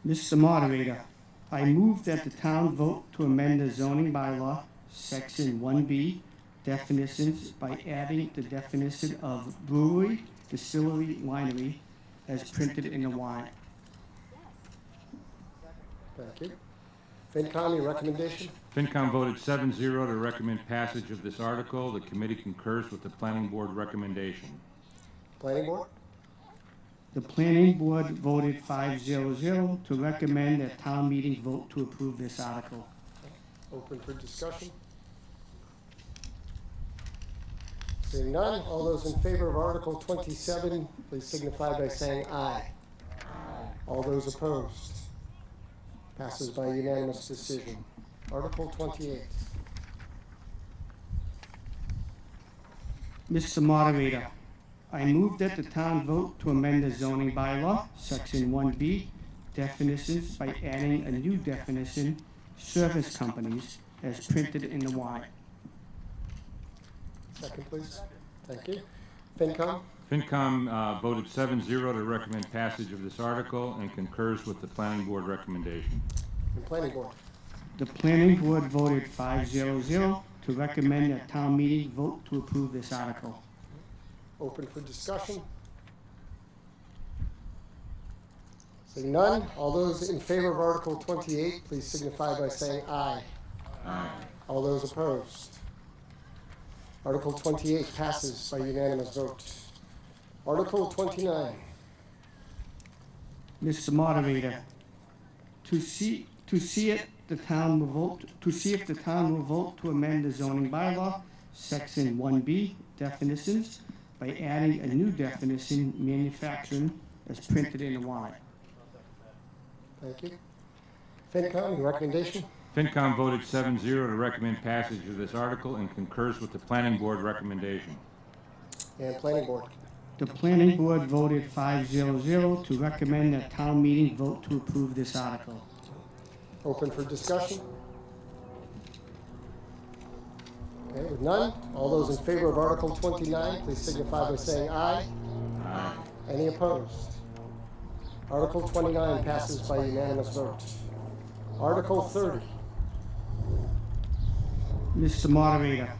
Mr. Moderator, I move that the town vote to amend the zoning bylaw, Section 1B, definitions by adding the definition of brewery, distillery, winery as printed in the warrant. Thank you. FinCom, your recommendation? FinCom voted 7-0 to recommend passage of this article. The committee concurs with the planning board recommendation. Planning board? The planning board voted 5-0-0 to recommend that town meeting vote to approve this article. Open for discussion. Seeing none, all those in favor of Article 27, please signify by saying aye. Aye. All those opposed. Passes by unanimous decision. Article 28. Mr. Moderator, I move that the town vote to amend the zoning bylaw, Section 1B, definitions by adding a new definition, service companies, as printed in the warrant. Second, please. Thank you. FinCom? FinCom voted 7-0 to recommend passage of this article and concurs with the planning board recommendation. And planning board? The planning board voted 5-0-0 to recommend that town meeting vote to approve this article. Open for discussion. Seeing none, all those in favor of Article 28, please signify by saying aye. Aye. All those opposed. Article 28 passes by unanimous vote. Article 29. Mr. Moderator, to see if the town will vote to amend the zoning bylaw, Section 1B, definitions, by adding a new definition, manufacturing, as printed in the warrant. Thank you. FinCom, your recommendation? FinCom voted 7-0 to recommend passage of this article and concurs with the planning board recommendation. And planning board? The planning board voted 5-0-0 to recommend that town meeting vote to approve this article. Open for discussion. Okay, with none, all those in favor of Article 29, please signify by saying aye. Aye. Any opposed? Article 29 passes by unanimous vote. Article 30. Mr. Moderator,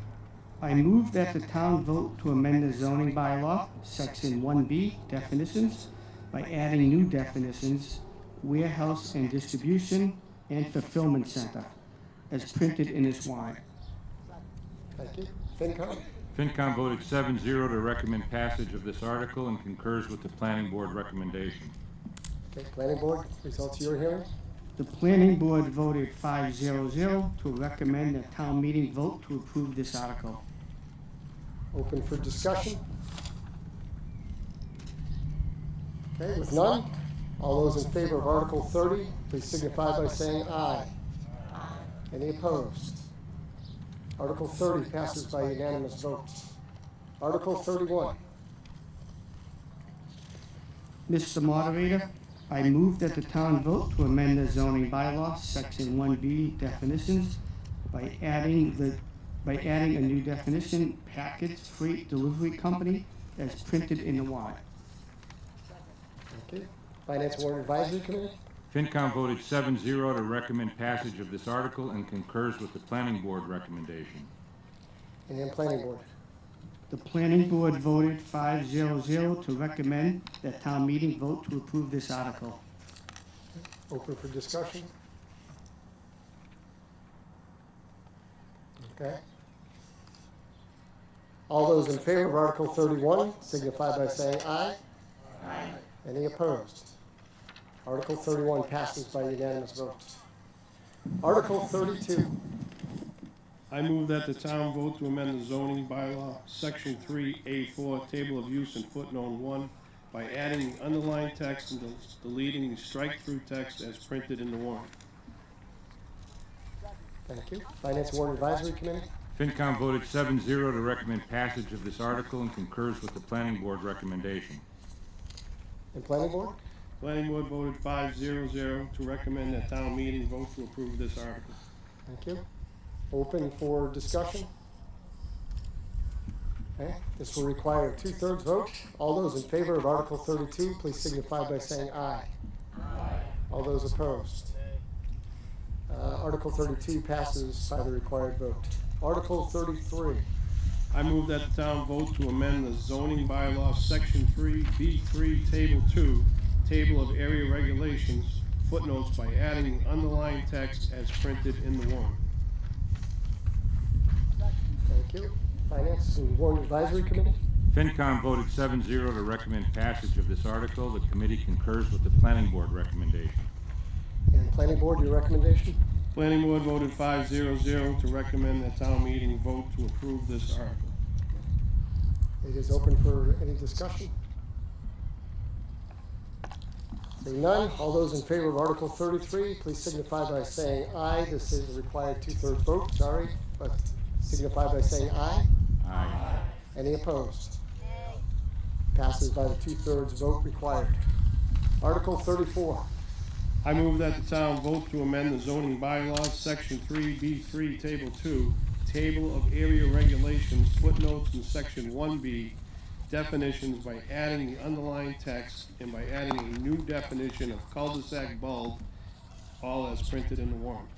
I move that the town vote to amend the zoning bylaw, Section 1B, definitions, by adding new definitions, warehouse and distribution, and fulfillment center, as printed in this warrant. Thank you. FinCom? FinCom voted 7-0 to recommend passage of this article and concurs with the planning board recommendation. Okay, planning board, results of your hearing? The planning board voted 5-0-0 to recommend that town meeting vote to approve this article. Open for discussion. Okay, with none, all those in favor of Article 30, please signify by saying aye. Aye. Any opposed? Article 30 passes by unanimous vote. Article 31. Mr. Moderator, I move that the town vote to amend the zoning bylaw, Section 1B, definitions, by adding a new definition, package freight delivery company, as printed in the warrant. Thank you. Finance Warrant Advisory Committee? FinCom voted 7-0 to recommend passage of this article and concurs with the planning board recommendation. And planning board? The planning board voted 5-0-0 to recommend that town meeting vote to approve this article. Open for discussion. Okay. All those in favor of Article 31 signify by saying aye. Aye. Any opposed? Article 31 passes by unanimous vote. Article 32. I move that the town vote to amend the zoning bylaw, Section 3A4, Table of Use and Footnote 1, by adding the underlined text and deleting the strike-through text as printed in the warrant. Thank you. Finance Warrant Advisory Committee? FinCom voted 7-0 to recommend passage of this article and concurs with the Planning Board recommendation. And Planning Board? Planning Board voted 5-0-0 to recommend that town meeting vote to approve this article. Thank you. Open for discussion? Okay, this will require a 2/3 vote. All those in favor of Article 32, please signify by saying aye. Aye. All those opposed? Article 32 passes by the required vote. Article 33. I move that the town vote to amend the zoning bylaw Section 3B3, Table 2, Table of Area Regulations, footnotes by adding the underlying text as printed in the warrant. Thank you. Finance and Warrant Advisory Committee? FinCom voted 7-0 to recommend passage of this article. The committee concurs with the Planning Board recommendation. And Planning Board, your recommendation? Planning Board voted 5-0-0 to recommend that town meeting vote to approve this article. It is open for any discussion. Seeing none, all those in favor of Article 33, please signify by saying aye. This is a required 2/3 vote, sorry, but signify by saying aye. Aye. Any opposed? Passes by the 2/3 vote required. Article 34. I move that the town vote to amend the zoning bylaws, Section 3B3, Table 2, Table of Area Regulations, footnotes in Section 1B, definitions by adding the underlying text and by adding a new definition of cul-de-sac bulb, all as printed in the warrant.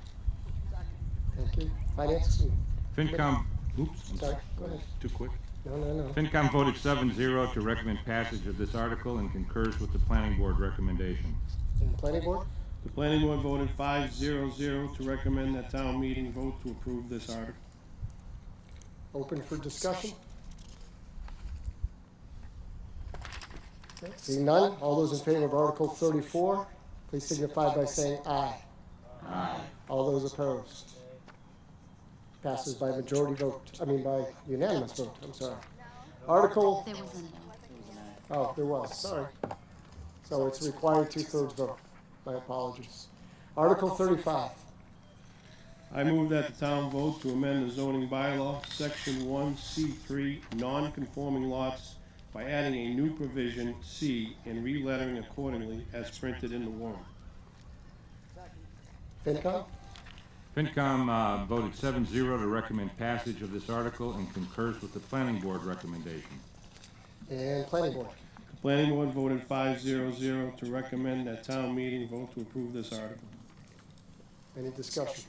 Thank you. Finance? FinCom, oops, I'm Sorry, go ahead. too quick. No. FinCom voted 7-0 to recommend passage of this article and concurs with the Planning Board recommendation. And Planning Board? The Planning Board voted 5-0-0 to recommend that town meeting vote to approve this article. Open for discussion? Okay. Seeing none, all those in favor of Article 34, please signify by saying aye. Aye. All those opposed? Passes by majority vote, by unanimous vote, I'm sorry. Article, There was there was, sorry. So it's required 2/3 vote. My apologies. Article 35. I move that the town vote to amend the zoning bylaw, Section 1C3, non-conforming lots, by adding a new provision, C, and re-lettering accordingly as printed in the warrant. FinCom? FinCom voted 7-0 to recommend passage of this article and concurs with the Planning Board recommendation. And Planning Board? The Planning Board voted 5-0-0 to recommend that town meeting vote to approve this article. Any discussion?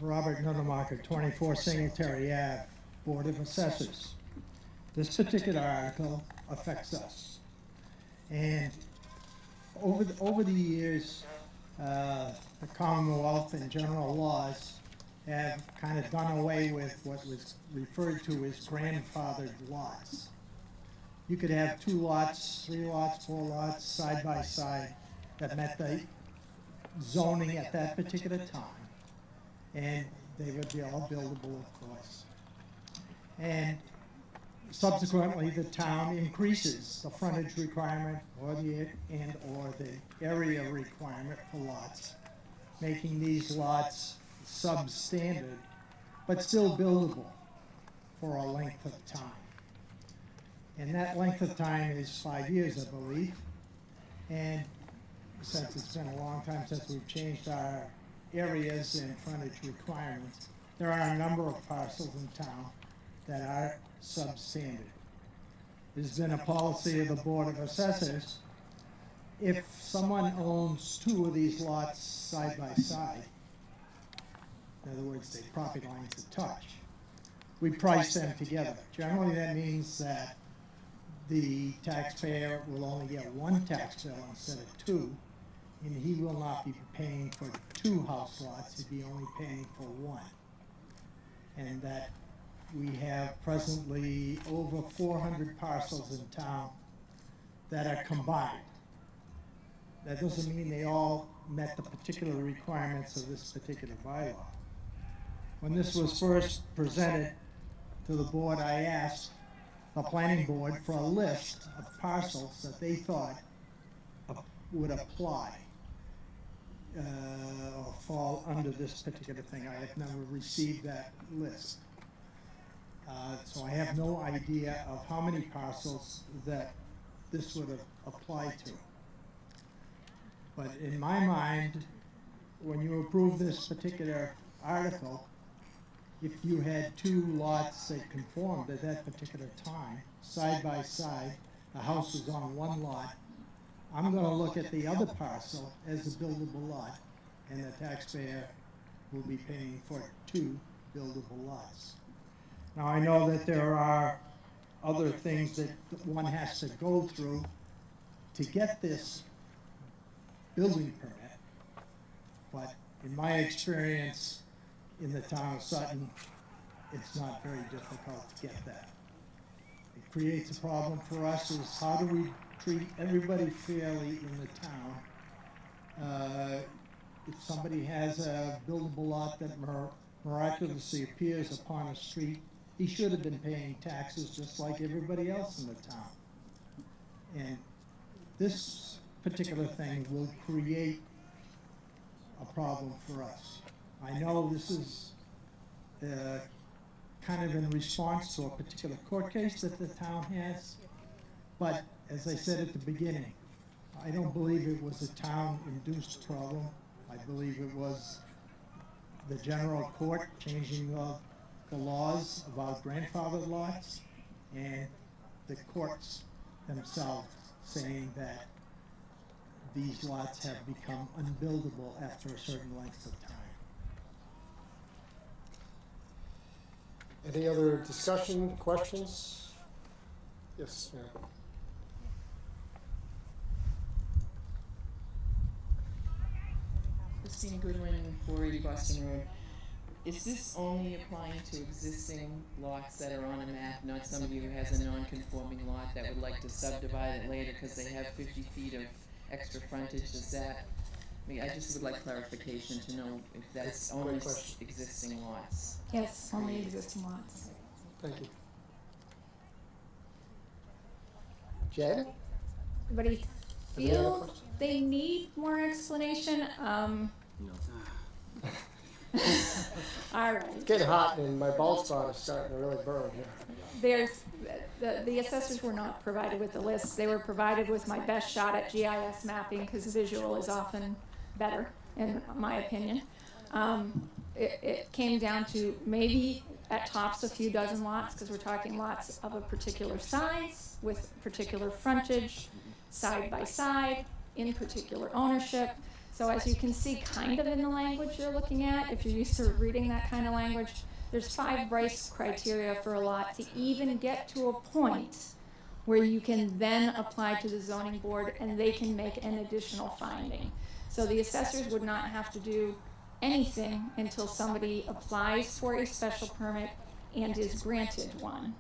Robert Nunnemacher, 24 Singletary Ave, Board of Assessors. This particular article affects us. And over the years, the Commonwealth and general laws have kind of done away with what was referred to as grandfathered lots. You could have 2 lots, 3 lots, 4 lots, side by side that met the zoning at that particular time. And they would be all buildable, of course. And subsequently, the town increases the frontage requirement or the area requirement for lots, making these lots substandard, but still buildable for a length of time. And that length of time is 5 years, I believe. And since it's been a long time since we've changed our areas and frontage requirements, there are a number of parcels in town that are substandard. There's been a policy of the Board of Assessors, if someone owns 2 of these lots side by side, in other words, the property lines that touch, we price them together. Generally, that means that the taxpayer will only get 1 tax bill instead of 2, and he will not be paying for 2 house lots, he'd be only paying for 1. And that we have presently over 400 parcels in town that are combined. That doesn't mean they all met the particular requirements of this particular bylaw. When this was first presented to the board, I asked the planning board for a list of parcels that they thought would apply or fall under this particular thing. I have never received that list. So I have no idea of how many parcels that this would apply to. But in my mind, when you approve this particular article, if you had two lots that conformed at that particular time, side by side, the house is on one lot, I'm gonna look at the other parcel as a buildable lot, and the taxpayer will be paying for two buildable lots. Now, I know that there are other things that one has to go through to get this building permit, but in my experience in the town of Sutton, it's not very difficult to get that. It creates a problem for us is how do we treat everybody fairly in the town? If somebody has a buildable lot that miraculously appears upon a street, he should have been paying taxes just like everybody else in the town. And this particular thing will create a problem for us. I know this is kind of in response to a particular court case that the town has, but as I said at the beginning, I don't believe it was a town-induced problem. I believe it was the general court changing the laws about grandfathered lots and the courts themselves saying that these lots have become unbuildable after a certain length of time. Any other discussion, questions? Yes, ma'am. Christine Goodwin, 480 Boston Road. Is this only applying to existing lots that are on a map, not somebody who has a non-conforming lot that would like to subdivide it later because they have 50 feet of extra frontage? Is that, I mean, I just would like clarification to know if that's only existing lots. Yes, only existing lots. Thank you. Jen? Anybody feel they need more explanation? All right. It's getting hot and my bald spot is starting to really burn here. The assessors were not provided with the list. They were provided with my best shot at GIS mapping because visual is often better, in my opinion. It came down to maybe at tops a few dozen lots because we're talking lots of a particular size with particular frontage, side by side, in particular ownership. So as you can see kind of in the language you're looking at, if you're used to reading that kind of language, there's 5 Bryce criteria for a lot to even get to a point where you can then apply to the zoning board and they can make an additional finding. So the assessors would not have to do anything until somebody applies for a special permit and is granted one.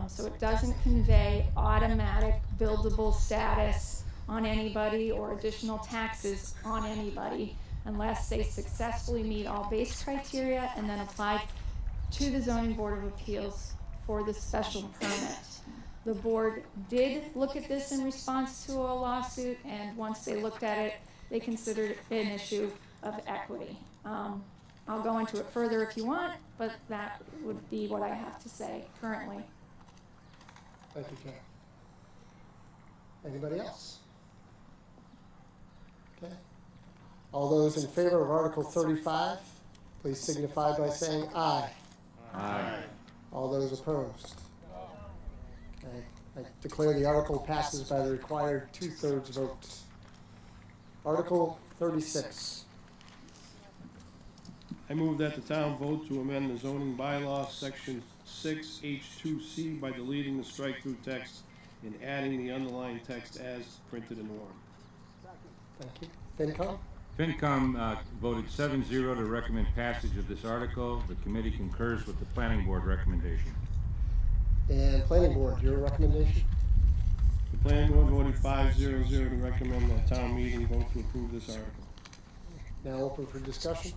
So it doesn't convey automatic buildable status on anybody or additional taxes on anybody unless they successfully meet all base criteria and then apply to the Zoning Board of Appeals for the special permit. The board did look at this in response to a lawsuit, and once they looked at it, they considered it an issue of equity. I'll go into it further if you want, but that would be what I have to say currently. Thank you, Jen. Anybody else? Okay. All those in favor of Article 35, please signify by saying aye. Aye. All those opposed? Okay. I declare the article passes by the required 2/3 vote. Article 36. I move that the town vote to amend the zoning bylaw, section 6H2C, by deleting the strike-through text and adding the underlying text as printed in the warrant. Thank you. FinCom? FinCom voted 7-0 to recommend passage of this article. The committee concurs with the planning board recommendation. And Planning Board, your recommendation? The planning board voted 5-0-0 to recommend that town meeting vote to approve this article. Now open for discussion.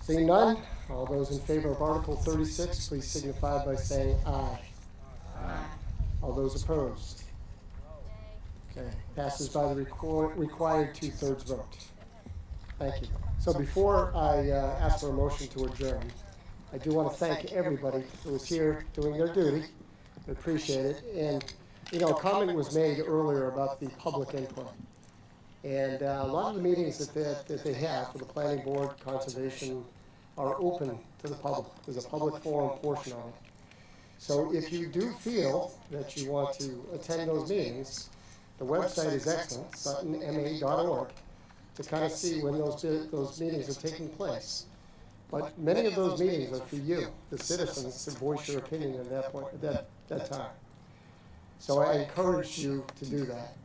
Seeing none, all those in favor of Article 36, please signify by saying aye. Aye. All those opposed? Okay, passes by the required 2/3 vote. Thank you. So before I ask for a motion to adjourn, I do want to thank everybody who was here doing their duty. I appreciate it. And, you know, a comment was made earlier about the public input. And a lot of the meetings that they have for the planning board, conservation, are open to the public. There's a public forum portion of it. So if you do feel that you want to attend those meetings, the website is excellent, suttonma.org, to kind of see when those meetings are taking place. But many of those meetings are for you, the citizens, to voice your opinion at that point, at that time. So I encourage you to do that.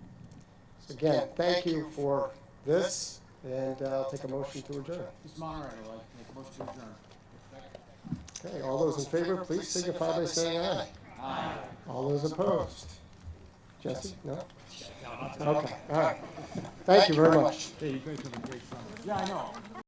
So again, thank you for this, and I'll take a motion to adjourn. Mr. Moderator, I'd like to make a motion to adjourn. Okay, all those in favor, please signify by saying aye. Aye. All those opposed? Jesse? No? Okay, all right. Thank you very much. Hey, you guys have a great summer. Yeah, I know.